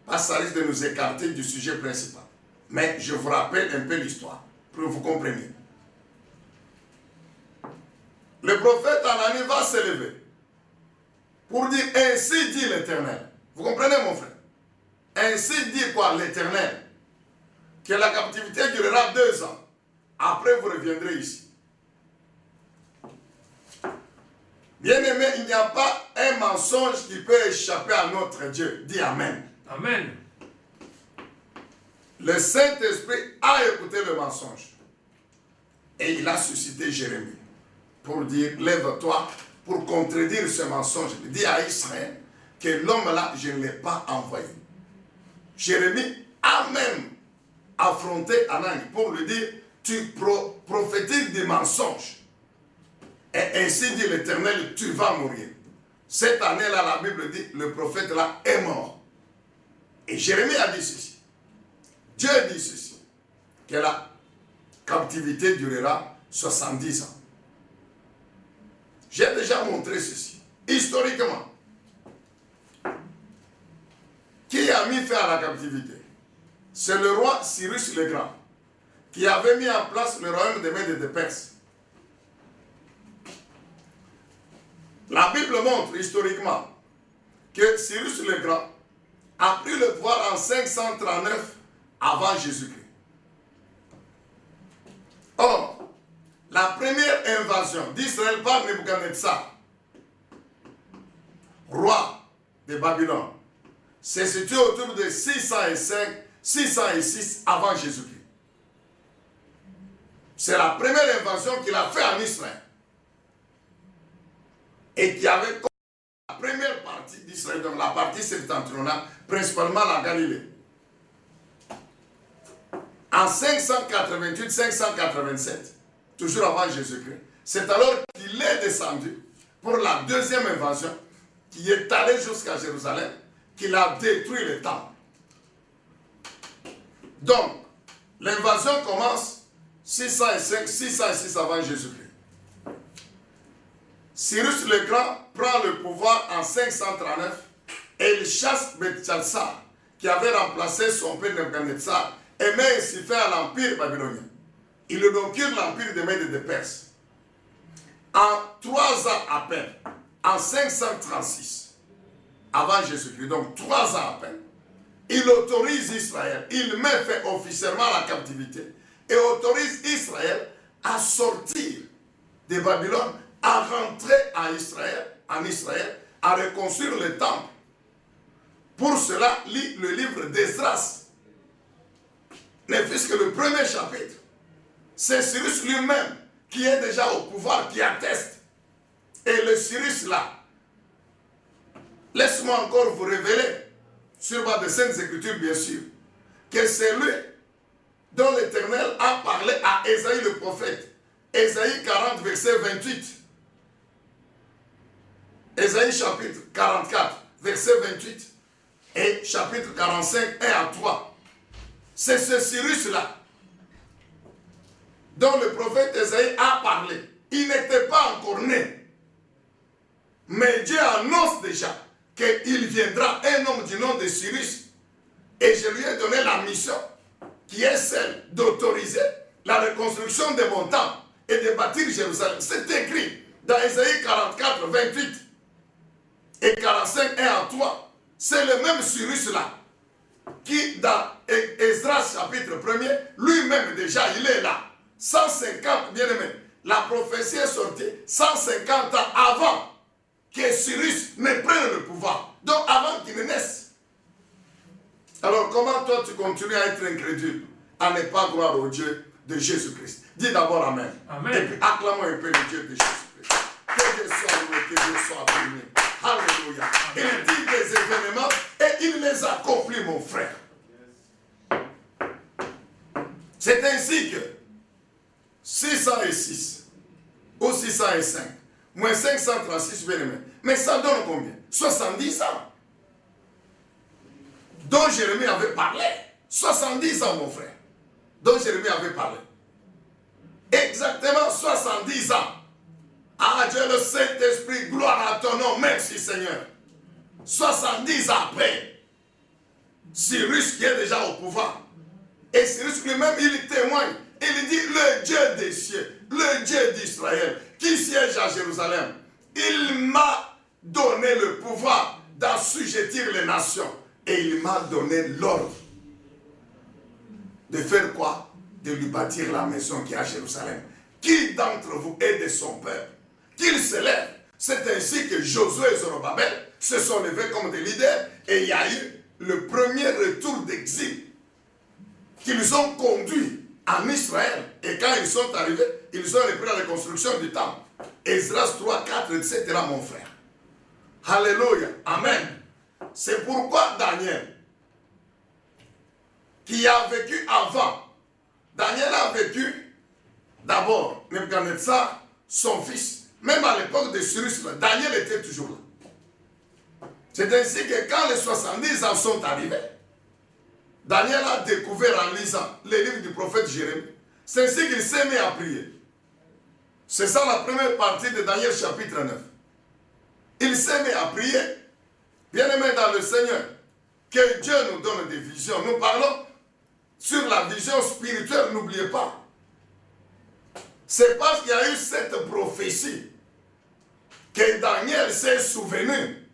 parce que ça risque de nous écarter du sujet principal. Mais je vous rappelle un peu l'histoire, pour que vous compreniez. Le prophète Anani va se lever pour dire ainsi dit l'Éternel. Vous comprenez mon frère? Ainsi dit quoi l'Éternel? Que la captivité durera 2 ans. Après vous reviendrez ici. Bien-aimé, il n'y a pas un mensonge qui peut échapper à notre Dieu. Dis Amen. Amen. Le Saint-Esprit a écouté le mensonge. Et il a suscité Jérémie pour dire, lève-toi pour contredire ce mensonge. Il dit à Israël que l'homme-là, je ne l'ai pas envoyé. Jérémie a même affronté Anani pour lui dire, tu prophétises des mensonges. Et ainsi dit l'Éternel, tu vas mourir. Cette année-là, la Bible dit, le prophète là est mort. Et Jérémie a dit ceci. Dieu dit ceci, que la captivité durera 70 ans. J'ai déjà montré ceci. Historiquement, qui a mis fin à la captivité? C'est le roi Cyrus le Grand, qui avait mis en place le royaume des Mèdes et des Perses. La Bible montre historiquement que Cyrus le Grand a pris le pouvoir en 539 avant Jésus-Christ. Or, la première invasion d'Israël par Nebuchadnezzar, roi de Babylone, s'est située autour de 605, 606 avant Jésus-Christ. C'est la première invasion qu'il a fait en Israël. Et qui avait la première partie d'Israël, donc la partie septentrionale, principalement la Galilée. En 588-587, toujours avant Jésus-Christ, c'est alors qu'il est descendu pour la deuxième invasion, qui est allé jusqu'à Jérusalem, qu'il a détruit le temple. Donc, l'invasion commence 605, 606 avant Jésus-Christ. Cyrus le Grand prend le pouvoir en 539 et il chasse Belshazzar, qui avait remplacé son père Nebuchadnezzar, et met ainsi fin à l'empire babylonien. Ils domptirent l'empire des Mèdes et des Perses. En 3 ans à peine, en 536, avant Jésus-Christ, donc 3 ans à peine, il autorise Israël, il met fin officiellement à la captivité et autorise Israël à sortir de Babylone, à rentrer en Israël, à reconstruire le temple. Pour cela, lit le livre d'Esdras. Ne fût-ce que le premier chapitre. C'est Cyrus lui-même qui est déjà au pouvoir, qui atteste. Et le Cyrus là, laisse-moi encore vous révéler, sur base des Saintes Écritures bien sûr, que c'est lui dont l'Éternel a parlé à Ésaïe le prophète. Ésaïe 40, verset 28. Ésaïe chapitre 44, verset 28. Et chapitre 45, 1 à 3. C'est ce Cyrus-là dont le prophète Ésaïe a parlé. Il n'était pas encore né. Mais Dieu annonce déjà qu'il viendra un homme du nom de Cyrus. Et je lui ai donné la mission qui est celle d'autoriser la reconstruction de mon temple et de bâtir Jérusalem. C'est écrit dans Ésaïe 44, 28 et 45, 1 à 3. C'est le même Cyrus-là qui, dans Esdras chapitre 1er, lui-même déjà, il est là. 150, bien aimé, la prophétie est sortie 150 ans avant que Cyrus ne prenne le pouvoir. Donc avant qu'il ne naisse. Alors comment toi tu continues à être incrédule, à ne pas croire au Dieu de Jésus-Christ? Dis d'abord Amen. Amen. Et puis acclamons un peu le Dieu de Jésus-Christ. Que Dieu soit loué, que Dieu soit béni. Alléluia. Il dit des événements et il les accomplit, mon frère. C'est ainsi que 606 ou 605 moins 536, bien aimé. Mais ça donne combien? 70 ans. Dont Jérémie avait parlé. 70 ans, mon frère. Dont Jérémie avait parlé. Exactement 70 ans. Ah Dieu le Saint-Esprit, gloire à ton nom, merci Seigneur. 70 ans après, Cyrus qui est déjà au pouvoir. Et Cyrus lui-même, il témoigne. Il dit, le Dieu des cieux, le Dieu d'Israël, qui siège à Jérusalem, il m'a donné le pouvoir d'assujettir les nations. Et il m'a donné l'ordre de faire quoi? De lui bâtir la maison qui est à Jérusalem. Qui d'entre vous est de son peuple? Qu'il se lève. C'est ainsi que Josué et Zorobabel se sont levés comme des leaders et il y a eu le premier retour d'exil qu'ils ont conduit en Israël. Et quand ils sont arrivés, ils ont repris la reconstruction du temple. Esdras 3, 4, etc. mon frère. Alléluia. Amen. C'est pourquoi Daniel, qui a vécu avant, Daniel a vécu d'abord Nebuchadnezzar, son fils. Même à l'époque de Cyrus, Daniel était toujours là. C'est ainsi que quand les 70 ans sont arrivés, Daniel a découvert en lisant les livres du prophète Jérémie. C'est ainsi qu'il s'est mis à prier. C'est ça la première partie de Daniel chapitre 9. Il s'est mis à prier. Bien-aimés dans le Seigneur, que Dieu nous donne des visions. Nous parlons sur la vision spirituelle, n'oubliez pas. C'est parce qu'il y a eu cette prophétie que Daniel s'est souvenu.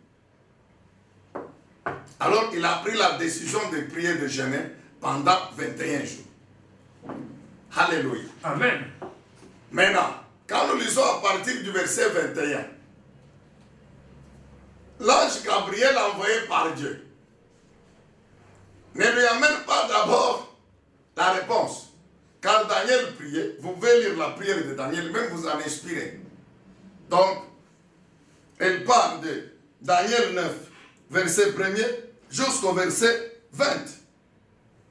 Alors il a pris la décision de prier de jeûner pendant 21 jours. Alléluia. Amen. Maintenant, quand nous lisons à partir du verset 21, l'ange Gabriel envoyé par Dieu ne lui amène pas d'abord la réponse. Quand Daniel priait, vous pouvez lire la prière de Daniel, même vous en inspirez. Donc, elle parle de Daniel 9, verset 1er jusqu'au verset 20.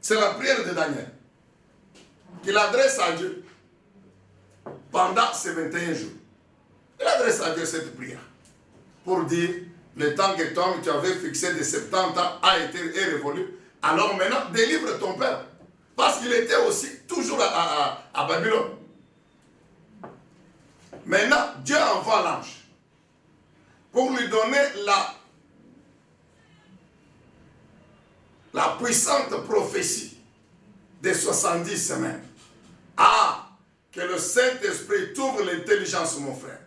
C'est la prière de Daniel qu'il adresse à Dieu pendant ces 21 jours. Il adresse à Dieu cette prière pour dire, le temps que toi tu avais fixé de 70 ans a été révolu. Alors maintenant, délivre ton peuple. Parce qu'il était aussi toujours à Babylone. Maintenant, Dieu envoie l'ange pour lui donner la puissante prophétie des 70 semaines. Ah, que le Saint-Esprit t'ouvre l'intelligence, mon frère,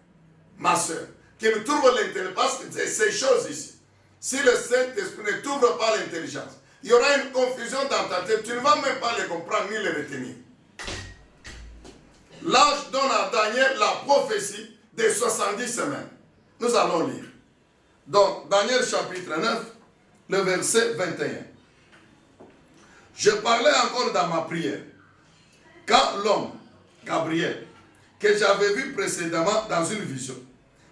ma soeur. Qu'il t'ouvre l'intelligence, parce que c'est ces choses ici. Si le Saint-Esprit ne t'ouvre pas l'intelligence, il y aura une confusion dans ta tête. Tu ne vas même pas les comprendre ni les retenir. L'ange donne à Daniel la prophétie des 70 semaines. Nous allons lire. Donc, Daniel chapitre 9, le verset 21. Je parlais encore dans ma prière, quand l'homme, Gabriel, que j'avais vu précédemment dans une vision,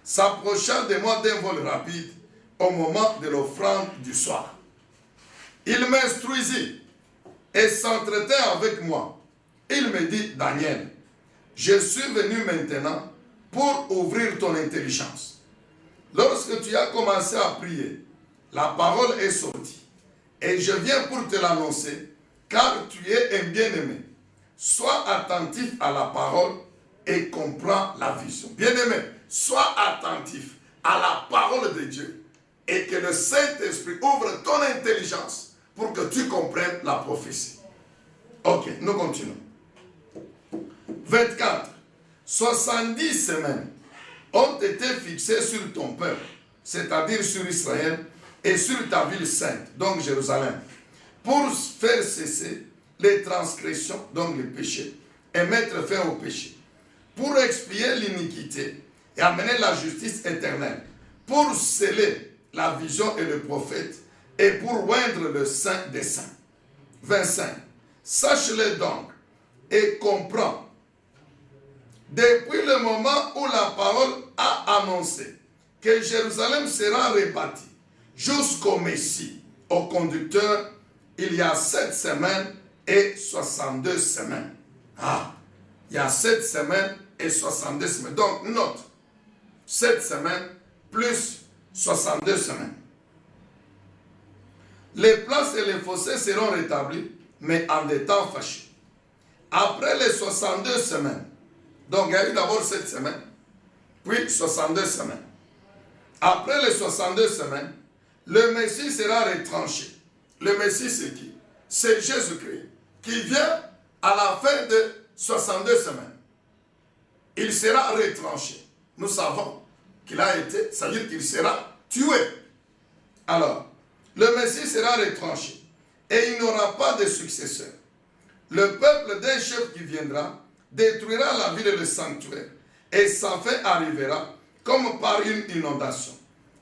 s'approcha de moi d'un vol rapide au moment de l'offrande du soir. Il m'instruisit et s'entretint avec moi. Il me dit, Daniel, je suis venu maintenant pour ouvrir ton intelligence. Lorsque tu as commencé à prier, la parole est sortie. Et je viens pour te l'annoncer, car tu es un bien-aimé. Sois attentif à la parole et comprends la vision. Bien-aimé, sois attentif à la parole de Dieu et que le Saint-Esprit ouvre ton intelligence pour que tu comprennes la prophétie. Ok, nous continuons. 24. 70 semaines ont été fixées sur ton peuple, c'est-à-dire sur Israël et sur ta ville sainte, donc Jérusalem, pour faire cesser les transgressions, donc les péchés, et mettre fin au péché, pour expier l'iniquité et amener la justice éternelle, pour sceller la vision et le prophète, et pour oindre le saint des saints. 25. Sache-le donc et comprends. Depuis le moment où la parole a annoncé que Jérusalem sera rebâtie jusqu'au Messie, au conducteur, il y a 7 semaines et 62 semaines. Ah, il y a 7 semaines et 62 semaines. Donc, note, 7 semaines plus 62 semaines. Les places et les fossés seront rétablis, mais en des temps fâcheux. Après les 62 semaines, donc il y a eu d'abord 7 semaines, puis 62 semaines. Après les 62 semaines, le Messie sera retranché. Le Messie, c'est qui? C'est Jésus-Christ, qui vient à la fin de 62 semaines. Il sera retranché. Nous savons qu'il a été, c'est-à-dire qu'il sera tué. Alors, le Messie sera retranché et il n'aura pas de successeur. Le peuple d'un chef qui viendra détruira la ville et le sanctuaire et sa fin arrivera comme par une inondation.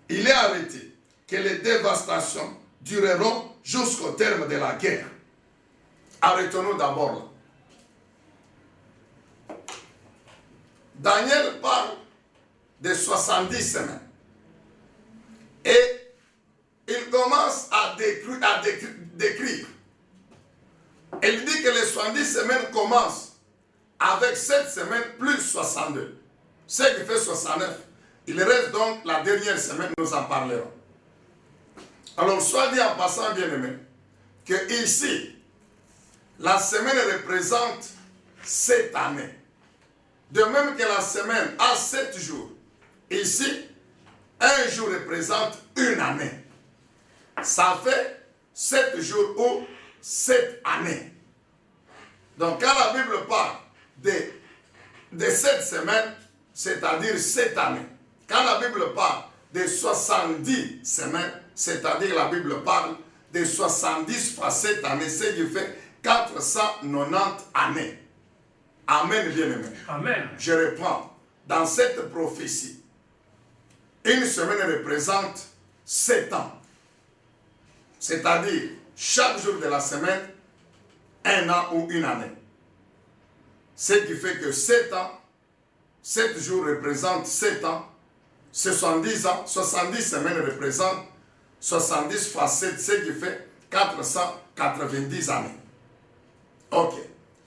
Il est arrêté que les dévastations dureront jusqu'au terme de la guerre. Arrêtons-nous d'abord là. Daniel parle de 70 semaines. Et il commence à décrire. Il dit que les 70 semaines commencent avec 7 semaines plus 62. Ce qui fait 69. Il reste donc la dernière semaine, nous en parlerons. Alors, soit dit en passant, bien aimé, que ici, la semaine représente 7 années. De même que la semaine a 7 jours. Ici, un jour représente une année. Ça fait 7 jours ou 7 années. Donc, quand la Bible parle de 7 semaines, c'est-à-dire 7 années. Quand la Bible parle de 70 semaines, c'est-à-dire la Bible parle de 70 fois 7 années, ce qui fait 490 années. Amen, bien-aimé. Amen. Je reprends. Dans cette prophétie, une semaine représente 7 ans. C'est-à-dire, chaque jour de la semaine, un an ou une année. Ce qui fait que 7 ans, 7 jours représentent 7 ans, 70 ans, 70 semaines représentent 70 fois 7, ce qui fait 490 années. Ok.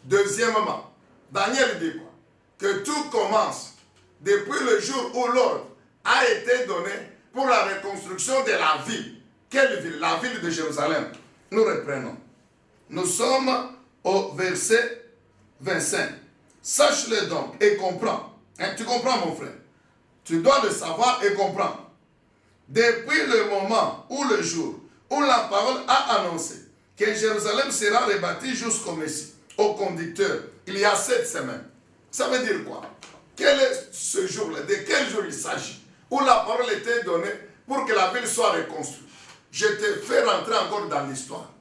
Deuxièmement, Daniel dit quoi? Que tout commence depuis le jour où l'ordre a été donné pour la reconstruction de la ville. Quelle ville? La ville de Jérusalem. Nous reprenons. Nous sommes au verset 25. Sache-le donc et comprends. Hein, tu comprends, mon frère? Tu dois le savoir et comprendre. Depuis le moment où le jour où la parole a annoncé que Jérusalem sera rebâtie jusqu'au Messie, au conducteur, il y a 7 semaines. Ça veut dire quoi? Quel est ce jour-là? De quel jour il s'agit? Où la parole était donnée pour que la ville soit reconstruite. Je te fais rentrer encore dans l'histoire.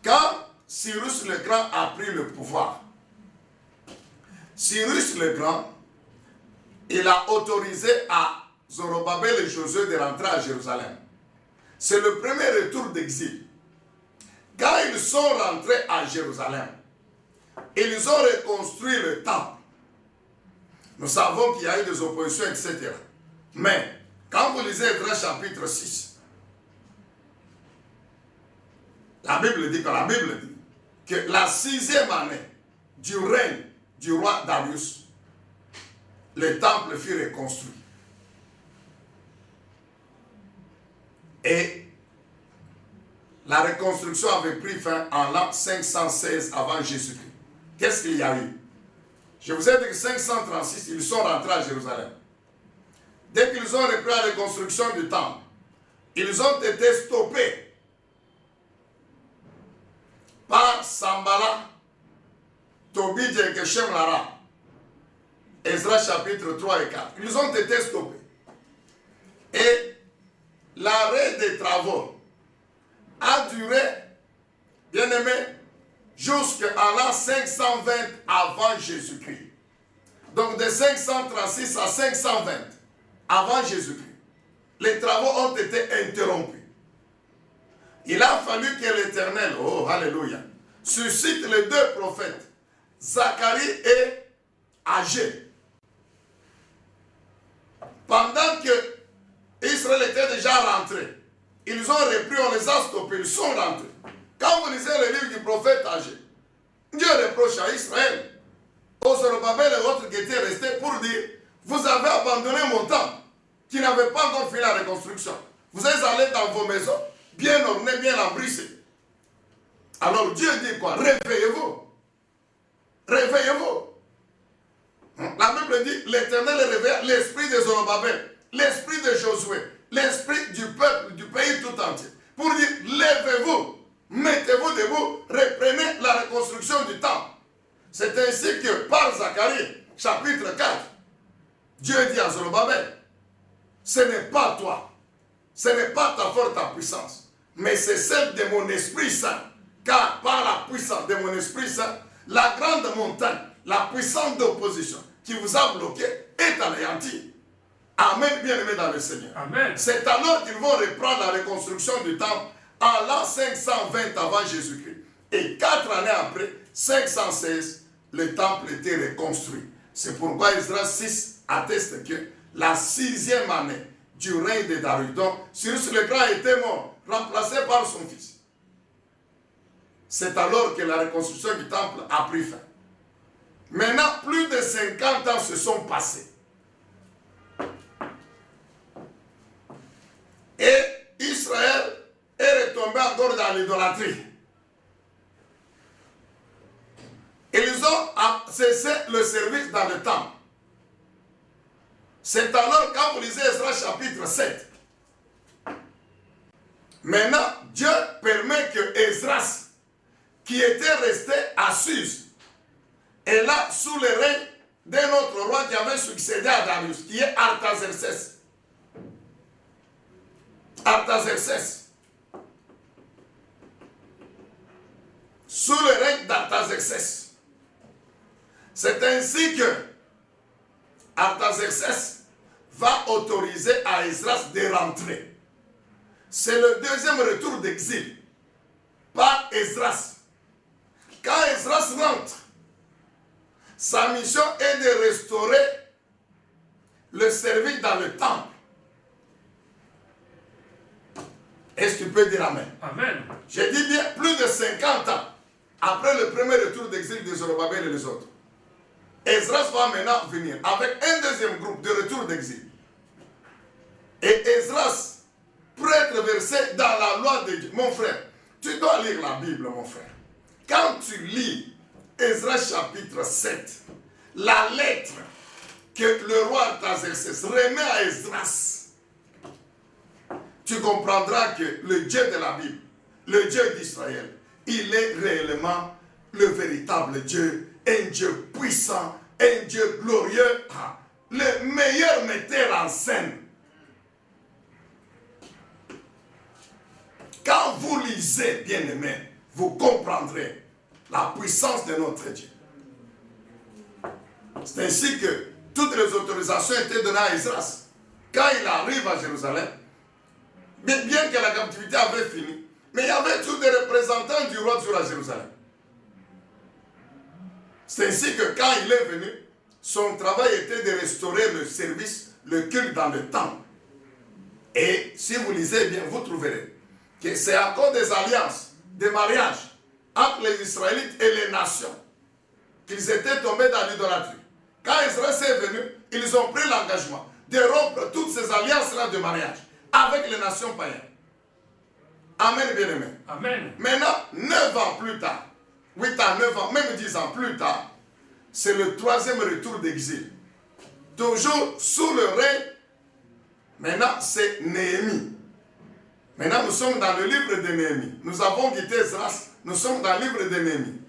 Quand Cyrus le Grand a pris le pouvoir, Cyrus le Grand, il a autorisé à Zorobabel et Josué de rentrer à Jérusalem. C'est le premier retour d'exil. Quand ils sont rentrés à Jérusalem, ils ont reconstruit le temple. Nous savons qu'il y a eu des oppositions, etc. Mais, quand vous lisez Esdras chapitre 6, la Bible dit que la 6e année du règne du roi Darius, le temple fut reconstruit. Et la reconstruction avait pris fin en l'an 516 avant Jésus-Christ. Qu'est-ce qu'il y a eu? Je vous ai dit que 536, ils sont rentrés à Jérusalem. Dès qu'ils ont repris la reconstruction du temple, ils ont été stoppés par Sambala, Tobidje et Geshem Lara. Esdras chapitre 3 et 4. Ils ont été stoppés. Et l'arrêt des travaux a duré, bien aimé, jusqu'à l'an 520 avant Jésus-Christ. Donc de 536 à 520 avant Jésus-Christ, les travaux ont été interrompus. Il a fallu que l'Éternel, oh alléluia, suscite les 2 prophètes, Zacharie et Agé. Pendant que Israël était déjà rentré, ils ont repris, on les a stoppés, ils sont rentrés. Quand vous lisez le livre du prophète Agé, Dieu reproche à Israël, aux Zorobabel et autres qui étaient restés pour dire, vous avez abandonné mon temple, qui n'avait pas encore fini la reconstruction. Vous êtes allés dans vos maisons, bien ornées, bien lambrissées. Alors Dieu dit quoi? Réveillez-vous. Réveillez-vous. La Bible dit, l'Éternel réveille l'esprit de Zorobabel, l'esprit de Josué, l'esprit du peuple, du pays tout entier. Pour dire, lèvez-vous, mettez-vous debout, reprenez la reconstruction du temple. C'est ainsi que par Zacharie, chapitre 4, Dieu dit à Zorobabel, ce n'est pas toi, ce n'est pas ta force, ta puissance, mais c'est celle de mon Esprit Saint. Car par la puissance de mon Esprit Saint, la grande montagne, la puissance d'opposition qui vous a bloqué est anéantie. Amen, bien-aimés dans le Seigneur. Amen. C'est alors qu'ils vont reprendre la reconstruction du temple en l'an 520 avant Jésus-Christ. Et 4 années après, 516, le temple était reconstruit. C'est pourquoi Esdras 6 atteste que la 6e année du règne de Darius, donc Cyrus le Grand était mort, remplacé par son fils. C'est alors que la reconstruction du temple a pris fin. Maintenant, plus de 50 ans se sont passés. Et Israël est retombé encore dans l'idolâtrie. Ils ont cessé le service dans le temple. C'est alors quand vous lisez Esdras chapitre 7. Maintenant, Dieu permet que Esdras, qui était resté à Suse, et là, sous le règne d'un autre roi qui avait succédé à Darius, qui est Artaxerxès. Artaxerxès. Sous le règne d'Artaxerxès. C'est ainsi que Artaxerxès va autoriser à Esdras de rentrer. C'est le 2e retour d'exil par Esdras. Quand Esdras rentre, sa mission est de restaurer le service dans le temple. Est-ce que tu peux dire Amen? Amen. J'ai dit bien plus de 50 ans après le premier retour d'exil de Zorobabel et les autres. Esdras va maintenant venir avec un 2e groupe de retour d'exil. Et Esdras, prêtre versé dans la loi de Dieu. Mon frère, tu dois lire la Bible, mon frère. Quand tu lis Esdras chapitre 7, la lettre que le roi Artaxerxès remet à Esdras, tu comprendras que le Dieu de la Bible le Dieu d'Israël, il est réellement le véritable Dieu, un Dieu puissant, un Dieu glorieux, le meilleur metteur en scène. Quand vous lisez, bien-aimés, vous comprendrez la puissance de notre Dieu. C'est ainsi que toutes les autorisations étaient données à Esdras. Quand il arrive à Jérusalem, bien que la captivité avait fini, mais il y avait tous des représentants du roi sur Jérusalem. C'est ainsi que quand il est venu, son travail était de restaurer le service, le culte dans le temple. Et si vous lisez bien, vous trouverez que c'est à cause des alliances, des mariages entre les Israélites et les nations qu'ils étaient tombés dans l'idolâtrie. Quand Israël est venu, ils ont pris l'engagement de rompre toutes ces alliances-là de mariage avec les nations païennes. Amen, bien-aimé. Amen. Maintenant, 9 ans plus tard, 8 à 9 ans, même 10 ans plus tard, c'est le 3e retour d'exil. Toujours sous le règne, maintenant c'est Néhémie. Maintenant nous sommes dans le livre de Néhémie. Nous avons quitté Esdras, nous sommes dans le livre de Néhémie.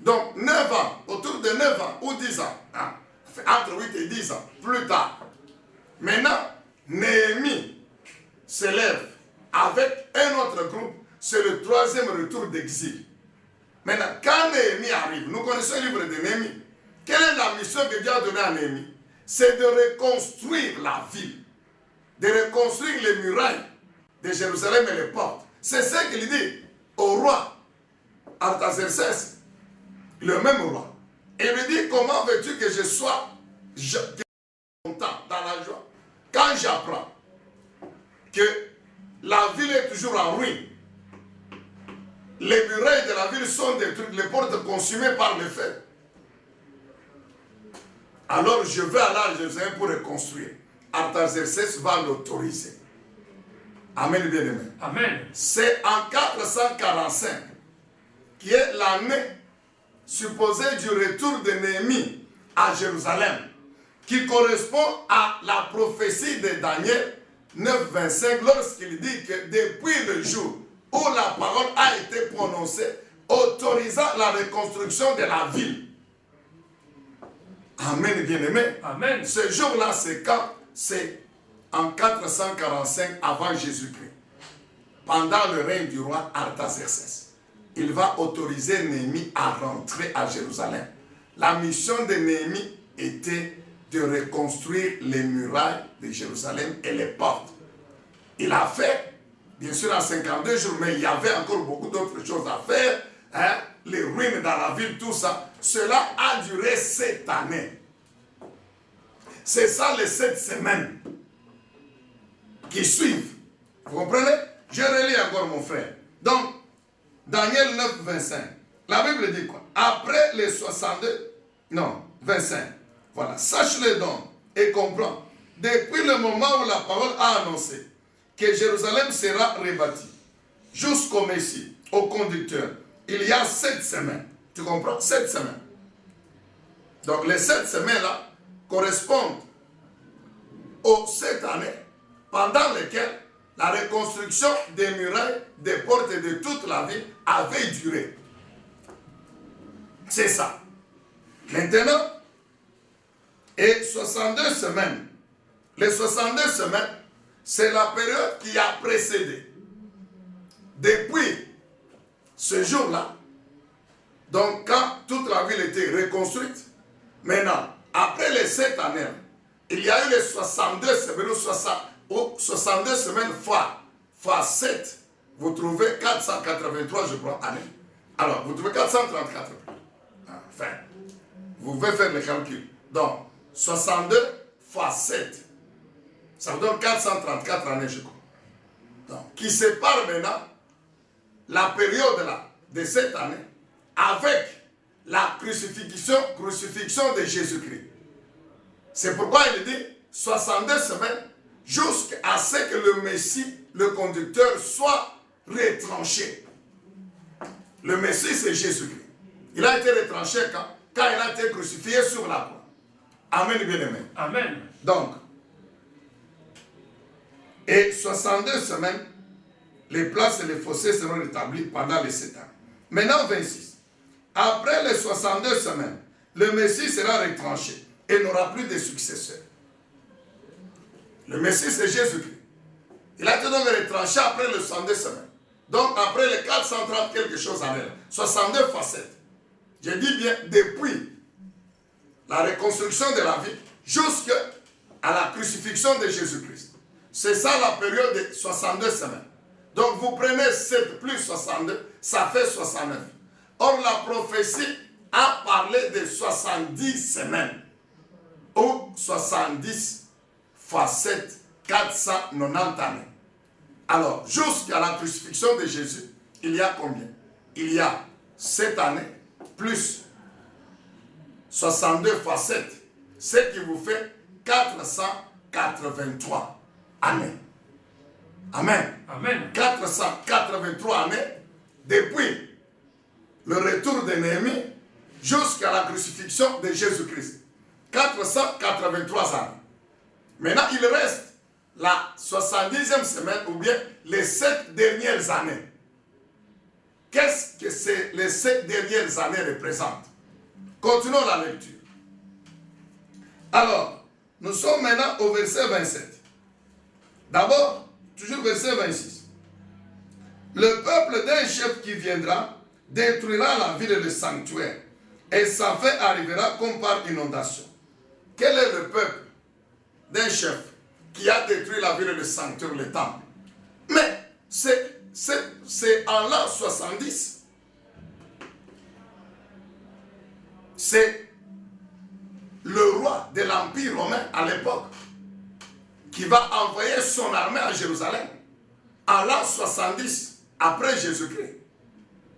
Donc 9 ans, autour de 9 ans ou 10 ans, entre 8 et 10 ans plus tard, maintenant Néhémie s'élève avec un autre groupe, c'est le 3e retour d'exil. Maintenant, quand Néhémie arrive, nous connaissons le livre de Néhémie. Quelle est la mission que Dieu a donnée à Néhémie? C'est de reconstruire la ville, de reconstruire les murailles de Jérusalem et les portes. C'est ce qu'il dit au roi Artaxerxès, le même roi. Il lui dit, comment veux-tu que je sois content dans la joie quand j'apprends que la ville est toujours en ruine? Les murailles de la ville sont détruites, les portes consumées par le feu. Alors je vais aller à Jérusalem pour reconstruire. Artaxerxès va l'autoriser. Amen, bien-aimé. Amen. C'est en 445 qui est l'année supposée du retour de Néhémie à Jérusalem, qui correspond à la prophétie de Daniel 9,25, lorsqu'il dit que depuis le jour où la parole a été prononcée, autorisant la reconstruction de la ville. Amen, bien-aimé. Amen. Ce jour-là, c'est quand? C'est en 445 avant Jésus-Christ, pendant le règne du roi Artaxerxès. Il va autoriser Néhémie à rentrer à Jérusalem. La mission de Néhémie était de reconstruire les murailles de Jérusalem et les portes. Il a fait, bien sûr, en 52 jours, mais il y avait encore beaucoup d'autres choses à faire. Hein? Les ruines dans la ville, tout ça. Cela a duré 7 années. C'est ça les 7 semaines qui suivent. Vous comprenez? Je relis encore, mon frère. Donc, Daniel 9, 25. La Bible dit quoi? Après les 62, non, 25. Voilà, sache-le donc et comprends. Depuis le moment où la parole a annoncé que Jérusalem sera rebâtie jusqu'au Messie, au conducteur, il y a 7 semaines. Tu comprends? 7 semaines. Donc les 7 semaines-là correspondent aux 7 années pendant lesquelles la reconstruction des murailles, des portes et de toute la ville avait duré. C'est ça. Maintenant, et 62 semaines. Les 62 semaines, c'est la période qui a précédé. Depuis ce jour-là, donc quand toute la ville était reconstruite, maintenant, après les 7 années, il y a eu les 62 semaines, ou 62 semaines fois 7, vous trouvez 483, je crois, années. Alors, vous trouvez 434. Enfin, vous pouvez faire le calcul. Donc, 62 fois 7, ça vous donne 434 années, je crois. Donc, qui sépare maintenant la période là, de cette année avec la crucifixion de Jésus-Christ. C'est pourquoi il dit 62 semaines jusqu'à ce que le Messie, le conducteur, soit retranché. Le Messie, c'est Jésus-Christ. Il a été retranché quand il a été crucifié sur la croix. Amen, bien-aimé. Amen. Donc, et 62 semaines les places et les fossés seront rétablis pendant les 7 ans. Maintenant 26. Après les 62 semaines, le Messie sera retranché et n'aura plus de successeurs. Le Messie, c'est Jésus-Christ. Il a été donc retranché après les 62 semaines. Donc après les 430 quelque chose années, 62 facettes. Je dis bien depuis la reconstruction de la vie jusqu'à la crucifixion de Jésus-Christ. C'est ça la période de 62 semaines. Donc vous prenez 7 plus 62, ça fait 69. Or la prophétie a parlé de 70 semaines. Ou 70 fois 7, 490 années. Alors, jusqu'à la crucifixion de Jésus, il y a combien? Il y a 7 années plus 62 fois 7, ce qui vous fait 483 années. Amen. Amen. 483 années depuis le retour de Néhémie jusqu'à la crucifixion de Jésus-Christ. 483 années. Maintenant, il reste la 70e semaine ou bien les 7 dernières années. Qu'est-ce que les 7 dernières années représentent? Continuons la lecture. Alors, nous sommes maintenant au verset 27. D'abord, toujours verset 26. Le peuple d'un chef qui viendra détruira la ville et le sanctuaire, et sa fin arrivera comme par inondation. Quel est le peuple d'un chef qui a détruit la ville et le sanctuaire, le temple? Mais c'est en l'an 70. C'est le roi de l'Empire romain à l'époque qui va envoyer son armée à Jérusalem en l'an 70 après Jésus-Christ.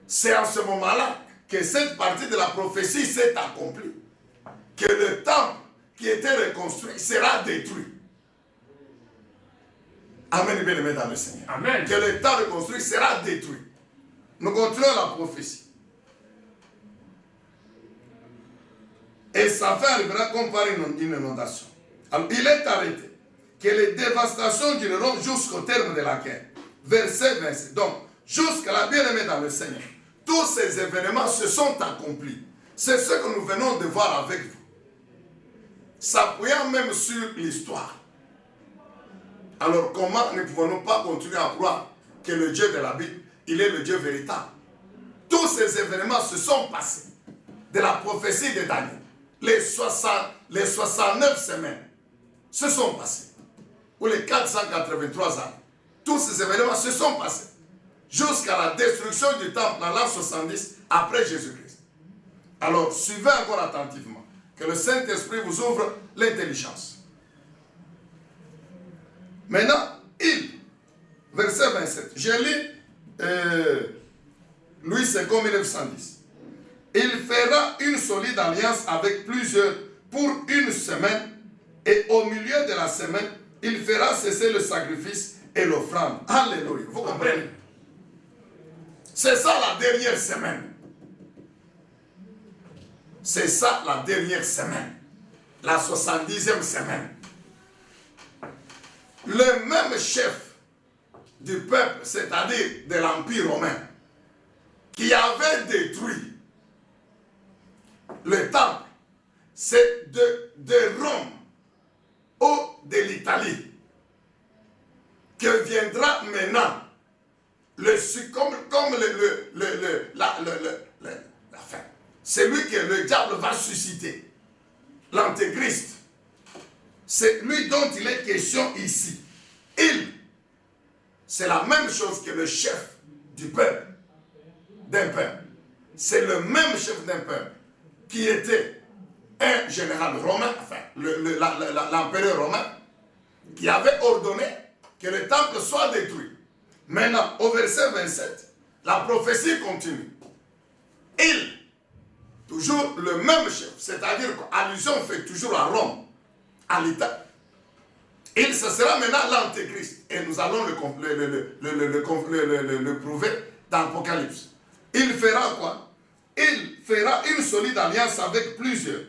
C'est en ce moment-là que cette partie de la prophétie s'est accomplie. Que le temple qui était reconstruit sera détruit. Amen, bien-aimé dans le Seigneur. Amen. Que le temple reconstruit sera détruit. Nous continuons la prophétie. Et sa fin arrivera comme par une inondation. Alors, il est arrêté que les dévastations dureront jusqu'au terme de la guerre. Verset 27. Donc, jusqu'à la bien-aimée dans le Seigneur, tous ces événements se sont accomplis. C'est ce que nous venons de voir avec vous. S'appuyant même sur l'histoire. Alors, comment ne pouvons-nous pas continuer à croire que le Dieu de la Bible, il est le Dieu véritable? Tous ces événements se sont passés de la prophétie de Daniel. Les 69 semaines se sont passées. Ou les 483 ans. Tous ces événements se sont passés. Jusqu'à la destruction du temple en l'an 70 après Jésus-Christ. Alors, suivez encore attentivement. Que le Saint-Esprit vous ouvre l'intelligence. Maintenant, verset 27. Je lis Louis II 1910. Il fera une solide alliance avec plusieurs pour une semaine, et au milieu de la semaine, il fera cesser le sacrifice et l'offrande. Alléluia. Vous comprenez? C'est ça la dernière semaine. C'est ça la dernière semaine. La 70e semaine. Le même chef du peuple, c'est-à-dire de l'Empire romain, qui avait détruit le temple, c'est de Rome ou de l'Italie que viendra maintenant la fin. C'est lui que le diable va susciter, l'antéchrist. C'est lui dont il est question ici. C'est la même chose que le chef du peuple, d'un peuple. C'est le même chef d'un peuple qui était un général romain, enfin, l'empereur romain, qui avait ordonné que le temple soit détruit. Maintenant, au verset 27, la prophétie continue. Toujours le même chef, c'est-à-dire qu'allusion fait toujours à Rome, à l'État. Ce sera maintenant l'antéchrist. Et nous allons le prouver dans l'Apocalypse. Il fera quoi? Il fera une solide alliance avec plusieurs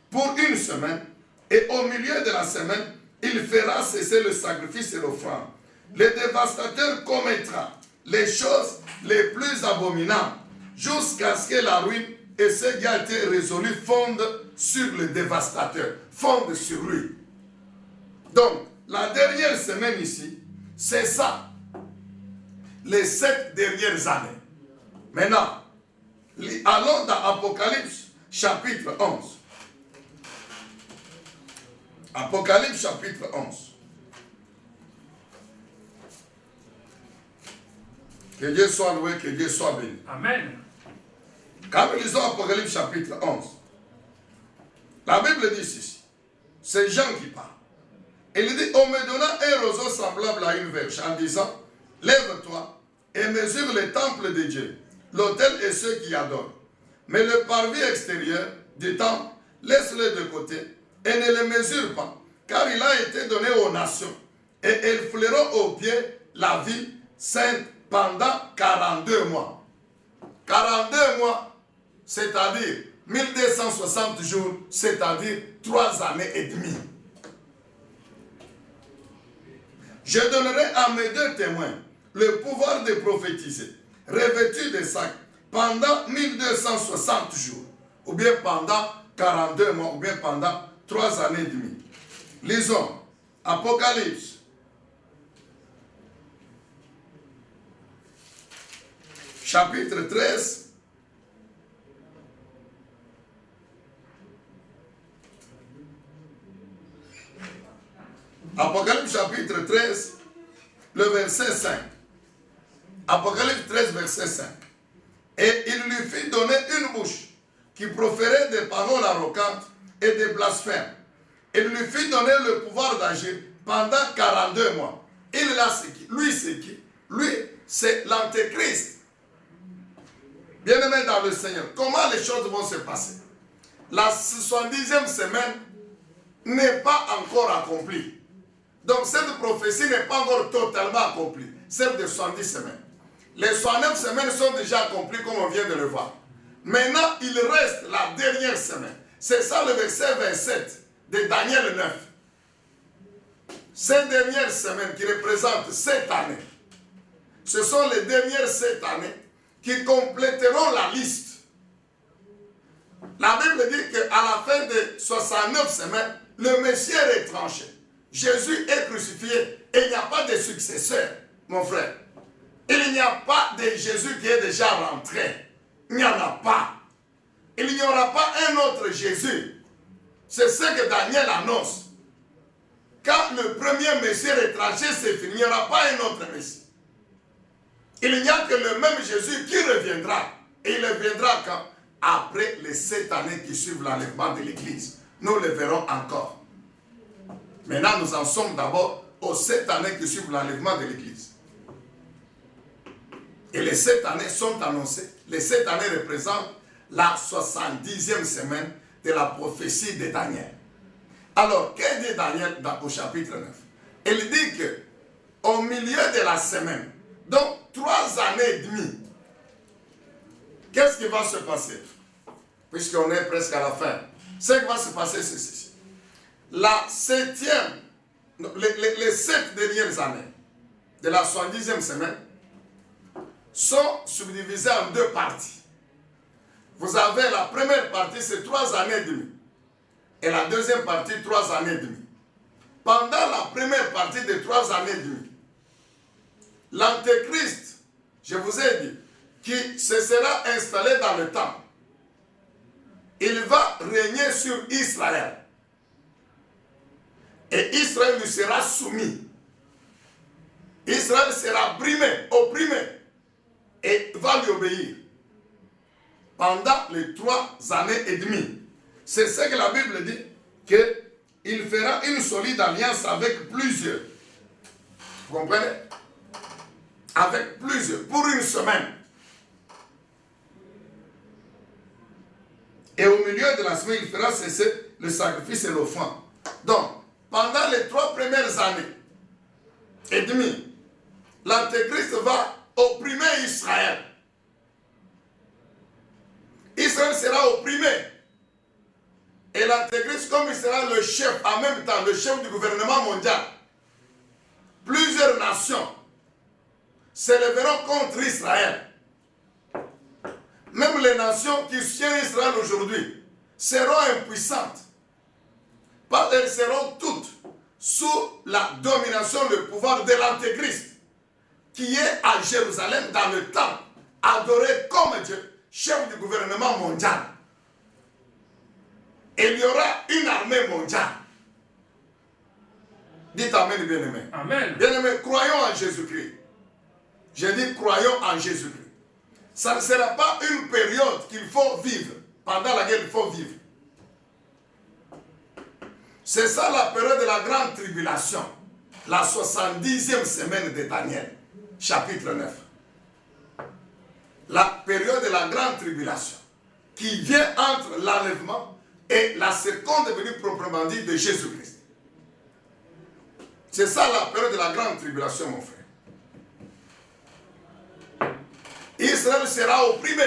pour une semaine, et au milieu de la semaine, il fera cesser le sacrifice et l'offrande. Le dévastateur commettra les choses les plus abominables, jusqu'à ce que la ruine et ce qui a été résolu fondent sur le dévastateur, fondent sur lui. Donc, la dernière semaine ici, c'est ça. Les 7 dernières années. Maintenant, allons dans Apocalypse chapitre 11. Apocalypse chapitre 11. Que Dieu soit loué, que Dieu soit béni. Amen. Quand nous lisons Apocalypse chapitre 11, la Bible dit ceci. C'est Jean qui parle. Il dit, on me donna un roseau semblable à une verge en disant, lève-toi et mesure le temple de Dieu, l'autel et ceux qui adorent. Mais le parvis extérieur du temple, laisse-le de côté et ne le mesure pas, car il a été donné aux nations et elles fouleront aux pieds la ville sainte pendant 42 mois. 42 mois, c'est-à-dire 1260 jours, c'est-à-dire 3 années et demie. Je donnerai à mes 2 témoins le pouvoir de prophétiser, revêtus de sacs, pendant 1260 jours, ou bien pendant 42 mois, ou bien pendant 3 années et demie. Lisons Apocalypse. Chapitre 13. Apocalypse chapitre 13, le verset 5. Apocalypse 13, verset 5. Et il lui fit donner une bouche qui proférait des paroles arrogantes et des blasphèmes. Il lui fit donner le pouvoir d'agir pendant 42 mois. Il l'a c'est qui? Lui, c'est qui? Lui, c'est l'Antéchrist. Bien-aimé dans le Seigneur, comment les choses vont se passer? La 70e semaine n'est pas encore accomplie. Donc cette prophétie n'est pas encore totalement accomplie. Celle de 70 semaines. Les 69 semaines sont déjà accomplies comme on vient de le voir. Maintenant, il reste la dernière semaine. C'est ça le verset 27 de Daniel 9. Ces dernières semaines qui représentent 7 années, ce sont les dernières 7 années qui compléteront la liste. La Bible dit qu'à la fin de 69 semaines, le Messie est retranché. Jésus est crucifié et il n'y a pas de successeur, mon frère. Il n'y a pas de Jésus qui est déjà rentré. Il n'y en a pas. Il n'y aura pas un autre Jésus. C'est ce que Daniel annonce. Quand le premier Messie est retranché, c'est fini. Il n'y aura pas un autre Messie. Il n'y a que le même Jésus qui reviendra. Et il reviendra quand? Après les 7 années qui suivent l'enlèvement de l'Église. Nous le verrons encore. Maintenant, nous en sommes d'abord aux 7 années qui suivent l'enlèvement de l'Église. Et les 7 années sont annoncées. Les 7 années représentent la 70e semaine de la prophétie de Daniel. Alors, qu'est-ce que dit Daniel au chapitre 9? Il dit que au milieu de la semaine, donc 3 années et demie, qu'est-ce qui va se passer? Puisqu'on est presque à la fin. Ce qui va se passer, c'est ceci. La 7e, les 7 dernières années de la 70e semaine sont subdivisées en 2 parties. Vous avez la première partie, c'est 3 années et demie. Et la deuxième partie, 3 années et demie. Pendant la première partie de 3 années et demie, l'Antéchrist, je vous ai dit, qui se sera installé dans le temple, il va régner sur Israël. Et Israël lui sera soumis. Israël sera opprimé, et va lui obéir pendant les 3 années et demie. C'est ce que la Bible dit, qu'il fera une solide alliance avec plusieurs. Vous comprenez? Avec plusieurs, pour une semaine. Et au milieu de la semaine, il fera cesser le sacrifice et l'offrande. Donc, pendant les 3 premières années et demie, l'Antéchrist va opprimer Israël. Israël sera opprimé. Et l'Antéchrist, comme il sera le chef, en même temps, le chef du gouvernement mondial, plusieurs nations s'élèveront contre Israël. Même les nations qui soutiennent Israël aujourd'hui seront impuissantes. Parce qu'elles seront toutes sous la domination, le pouvoir de l'Antéchrist, qui est à Jérusalem dans le temple, adoré comme Dieu, chef du gouvernement mondial. Et il y aura une armée mondiale. Dites Amen, bien-aimés. Amen. Bien-aimés, croyons en Jésus-Christ. J'ai dit croyons en Jésus-Christ. Ça ne sera pas une période qu'il faut vivre, pendant laquelle il faut vivre. C'est ça la période de la grande tribulation, la 70e semaine de Daniel, chapitre 9. La période de la grande tribulation, qui vient entre l'enlèvement et la seconde venue proprement dite de Jésus-Christ. C'est ça la période de la grande tribulation, mon frère. Israël sera opprimé.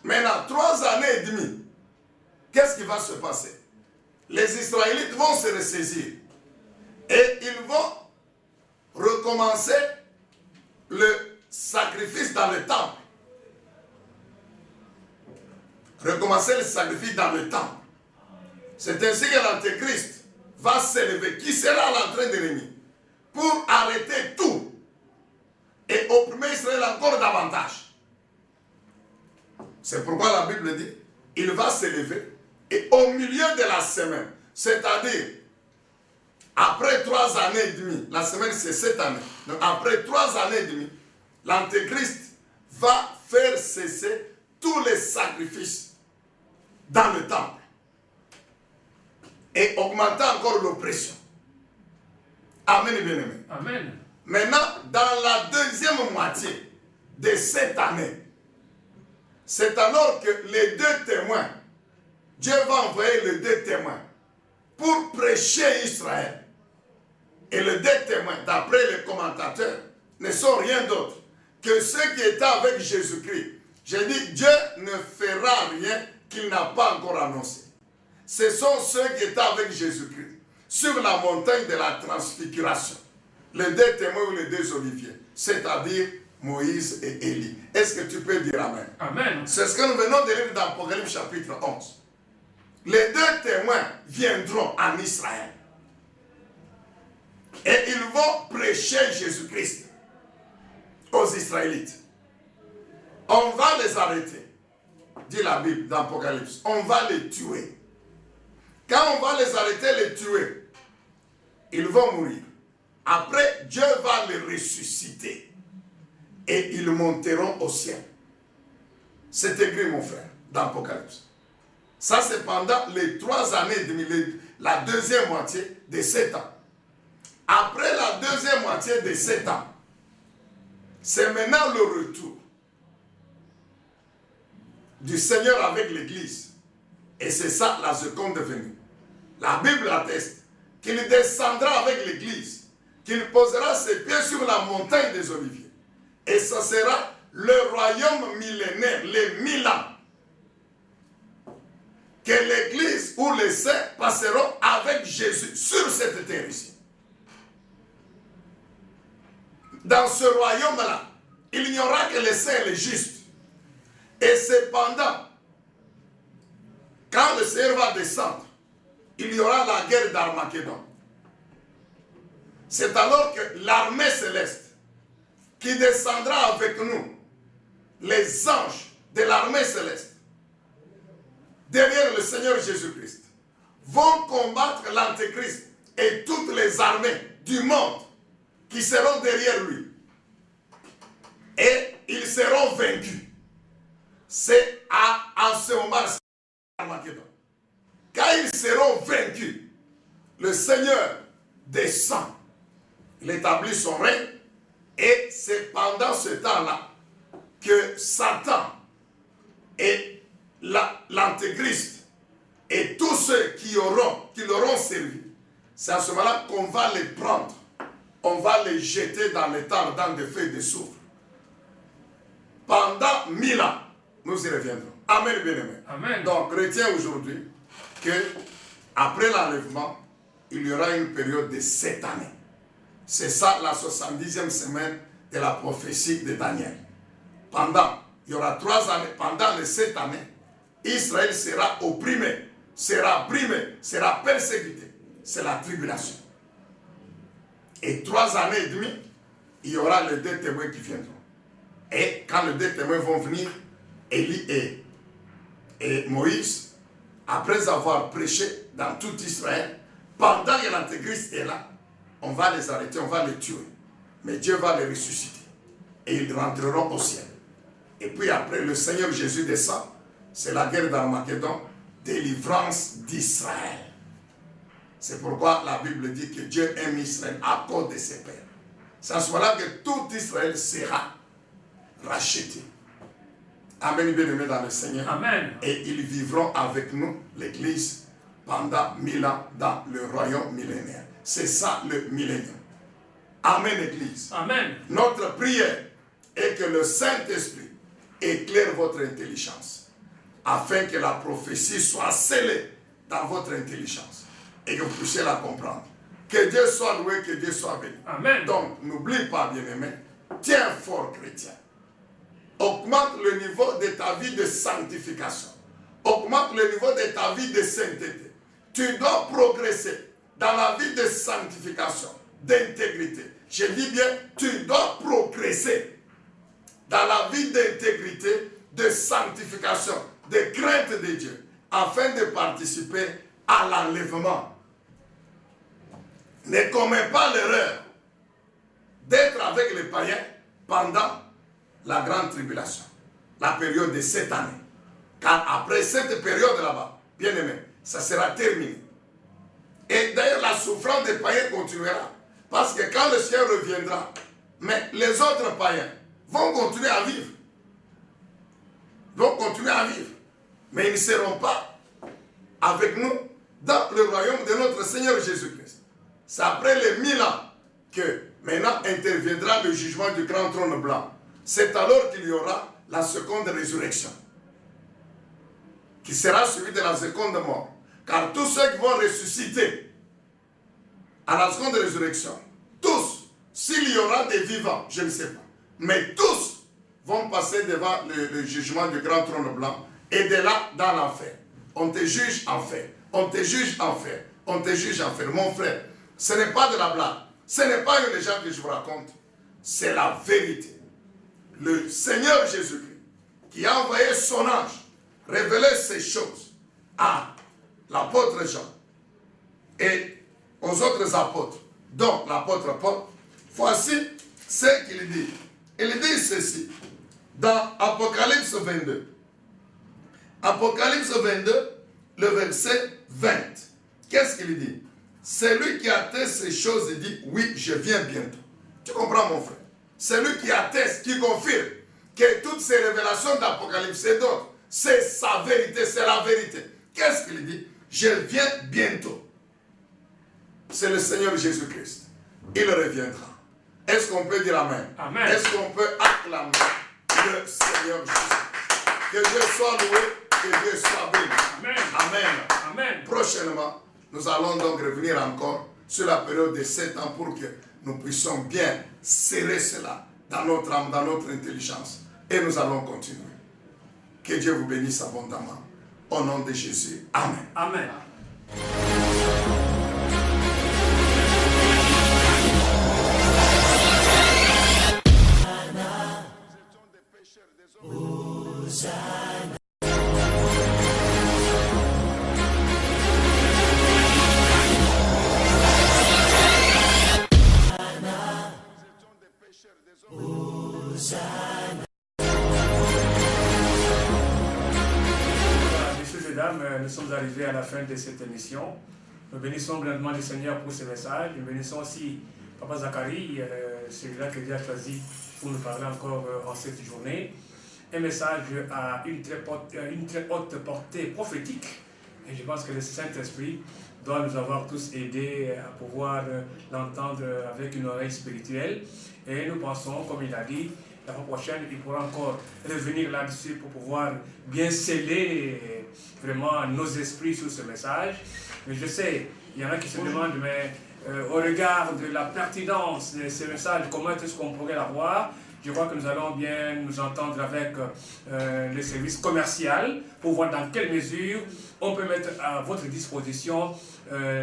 Maintenant, 3 années et demie, qu'est-ce qui va se passer? Les Israélites vont se ressaisir et ils vont recommencer le sacrifice dans le temple. Recommencer le sacrifice dans le temple. C'est ainsi que l'Antéchrist va s'élever, qui sera à l'entrée de l'ennemi, pour arrêter tout et opprimer Israël encore davantage. C'est pourquoi la Bible dit, il va s'élever et au milieu de la semaine, c'est-à-dire après 3 années et demie, la semaine c'est 7 années, donc après 3 années et demie, l'Antéchrist va faire cesser tous les sacrifices dans le temple et augmenter encore l'oppression. Amen, bien-aimé. Amen. Maintenant, dans la deuxième moitié de cette année, c'est alors que les 2 témoins, Dieu va envoyer les 2 témoins pour prêcher Israël. Et les 2 témoins, d'après les commentateurs, ne sont rien d'autre que ceux qui étaient avec Jésus-Christ. J'ai dit, Dieu ne fera rien qu'il n'a pas encore annoncé. Ce sont ceux qui étaient avec Jésus-Christ sur la montagne de la transfiguration. Les 2 témoins ou les 2 oliviers, c'est-à-dire Moïse et Élie. Est-ce que tu peux dire Amen? Amen. C'est ce que nous venons de lire dans Apocalypse chapitre 11. Les 2 témoins viendront en Israël. Et ils vont prêcher Jésus-Christ aux Israélites. On va les arrêter, dit la Bible dans Apocalypse. On va les tuer. Quand on va les arrêter, les tuer, ils vont mourir. Après, Dieu va les ressusciter. Et ils monteront au ciel. C'est écrit, mon frère, dans Apocalypse. Ça, c'est pendant les 3 années et demie, la deuxième moitié de 7 ans. Après la deuxième moitié de 7 ans, c'est maintenant le retour du Seigneur avec l'Église. Et c'est ça la seconde venue. La Bible atteste qu'il descendra avec l'Église, qu'il posera ses pieds sur la montagne des Oliviers. Et ça sera le royaume millénaire, les 1000 ans, que l'Église ou les saints passeront avec Jésus sur cette terre ici. Dans ce royaume-là, il n'y aura que les saints et les justes. Et cependant, quand le Seigneur va descendre, il y aura la guerre d'Armageddon. C'est alors que l'armée céleste qui descendra avec nous, les anges de l'armée céleste, derrière le Seigneur Jésus-Christ, vont combattre l'Antéchrist et toutes les armées du monde qui seront derrière lui. Et ils seront vaincus. C'est en ce moment Armageddon. Quand ils seront vaincus, le Seigneur descend. Il établit son règne. Et c'est pendant ce temps-là que Satan et l'Antéchrist et tous ceux qui l'auront servi, c'est à ce moment-là qu'on va les prendre. On va les jeter dans les temps, dans des feux de soufre. Pendant 1000 ans, nous y reviendrons. Amen, bien-aimé. Amen. Donc, retiens aujourd'hui que après l'enlèvement, il y aura une période de 7 années. C'est ça la 70e semaine de la prophétie de Daniel. Il y aura 3 années, pendant les 7 années, Israël sera opprimé, sera brimé, sera persécuté. C'est la tribulation. Et 3 années et demie, il y aura les 2 témoins qui viendront. Et quand les 2 témoins vont venir, Élie et Moïse, après avoir prêché dans tout Israël, pendant que l'Antéchrist est là, on va les arrêter, on va les tuer. Mais Dieu va les ressusciter. Et ils rentreront au ciel. Et puis après, le Seigneur Jésus descend. C'est la guerre d'Armageddon, délivrance d'Israël. C'est pourquoi la Bible dit que Dieu aime Israël à cause de ses pères. C'est à ce moment-là que tout Israël sera racheté. Amen, bien-aimés dans le Seigneur. Amen. Et ils vivront avec nous, l'Église, pendant 1000 ans dans le royaume millénaire. C'est ça le millénium. Amen, Église. Amen. Notre prière est que le Saint-Esprit éclaire votre intelligence, afin que la prophétie soit scellée dans votre intelligence et que vous puissiez la comprendre. Que Dieu soit loué, que Dieu soit béni. Amen. Donc, n'oublie pas, bien-aimé, tiens fort, chrétien. Augmente le niveau de ta vie de sanctification. Augmente le niveau de ta vie de sainteté. Tu dois progresser dans la vie de sanctification, d'intégrité. Je dis bien, tu dois progresser dans la vie d'intégrité, de sanctification, de crainte de Dieu, afin de participer à l'enlèvement. Ne commets pas l'erreur d'être avec les païens pendant la grande tribulation, la période de 7 années. Car après cette période là-bas, bien aimé, ça sera terminé. Et d'ailleurs, la souffrance des païens continuera. Parce que quand le ciel reviendra, mais les autres païens vont continuer à vivre. Vont continuer à vivre. Mais ils ne seront pas avec nous dans le royaume de notre Seigneur Jésus-Christ. C'est après les 1000 ans que maintenant interviendra le jugement du grand trône blanc. C'est alors qu'il y aura la seconde résurrection, qui sera suivie de la seconde mort. Car tous ceux qui vont ressusciter à la seconde résurrection, tous, s'il y aura des vivants, je ne sais pas, mais tous vont passer devant le jugement du grand trône blanc, et de là dans l'enfer. On te juge en fer, on te juge en fer, on te juge en fer. Mon frère, ce n'est pas de la blague, ce n'est pas une légende que je vous raconte, c'est la vérité. Le Seigneur Jésus-Christ, qui a envoyé son ange révéler ces choses à l'apôtre Jean et aux autres apôtres, dont l'apôtre Paul, voici ce qu'il dit. Il dit ceci dans Apocalypse 22. Apocalypse 22, le verset 20. Qu'est-ce qu'il dit? C'est lui qui atteste ces choses et dit, oui, je viens bientôt. Tu comprends, mon frère? C'est lui qui atteste, qui confirme que toutes ces révélations d'Apocalypse et d'autres, c'est sa vérité, c'est la vérité. Qu'est-ce qu'il dit? Je viens bientôt. C'est le Seigneur Jésus-Christ. Il reviendra. Est-ce qu'on peut dire Amen? Amen. Est-ce qu'on peut acclamer le Seigneur Jésus? Que Dieu soit loué, que Dieu soit béni. Amen. Amen. Amen. Prochainement, nous allons donc revenir encore sur la période de 7 ans pour que nous puissions bien serrer cela dans notre âme, dans notre intelligence. Et nous allons continuer. Que Dieu vous bénisse abondamment. Au nom de Jésus. Amen. Amen. Messieurs et dames, nous sommes arrivés à la fin de cette émission. Nous bénissons grandement le Seigneur pour ce message. Nous bénissons aussi Papa Zacharie, celui-là que Dieu a choisi pour nous parler encore en cette journée. Un message à une très haute portée prophétique. Et je pense que le Saint-Esprit doit nous avoir tous aidés à pouvoir l'entendre avec une oreille spirituelle. Et nous pensons, comme il a dit, la fois prochaine, il pourra encore revenir là-dessus pour pouvoir bien sceller vraiment nos esprits sur ce message. Mais je sais, il y en a qui se demandent, mais au regard de la pertinence de ces messages, comment est-ce qu'on pourrait l'avoir, je crois que nous allons bien nous entendre avec les services commerciaux pour voir dans quelle mesure on peut mettre à votre disposition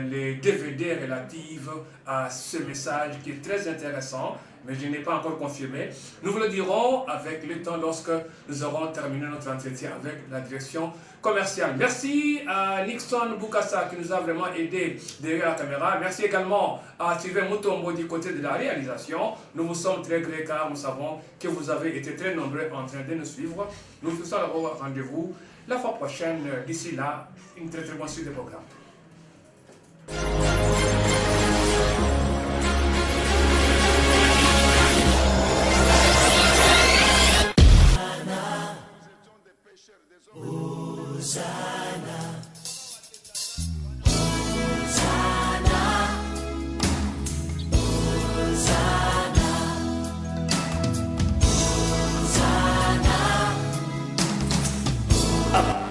les DVD relatifs à ce message qui est très intéressant, mais je n'ai pas encore confirmé. Nous vous le dirons avec le temps lorsque nous aurons terminé notre entretien avec la direction commerciale. Merci à Nixon Bukasa qui nous a vraiment aidé derrière la caméra. Merci également à Sylvain Mutombo du côté de la réalisation. Nous vous sommes très grés car nous savons que vous avez été très nombreux en train de nous suivre. Nous vous faisons rendez-vous la fois prochaine. D'ici là, une très bonne suite de programme.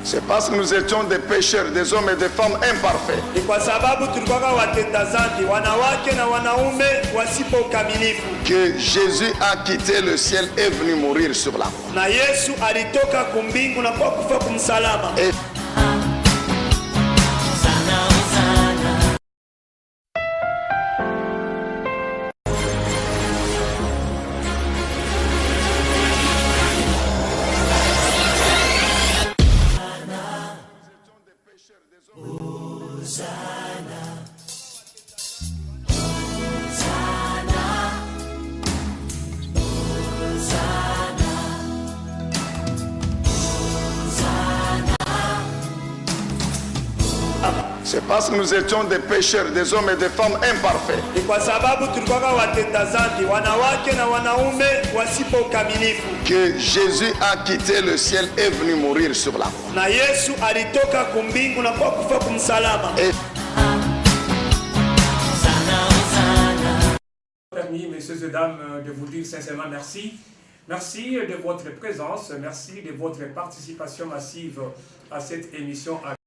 C'est parce que nous étions des pécheurs, des hommes et des femmes imparfaits. Ni kwa sababu tulikuwa watenda dhambi, wanawake na wanaume wasipo ukamilifu. Que Jésus a quitté le ciel et est venu mourir sur la croix. Na Yesu alitoka kumbingu na kwa kufa kumsalaba. Et c'est parce que nous étions des pécheurs, des hommes et des femmes imparfaits. Ni kwa sababu tulikuwa watenda dhambi, wanawake na wanaume wasipo ukamilifu. Que Jésus a quitté le ciel et est venu mourir sur la croix. Na Yesu alitoka kumbingu na kwa kufa kumsalaba. Et Permis, messieurs et dames, de vous dire sincèrement merci. Merci de votre présence, merci de votre participation massive à cette émission.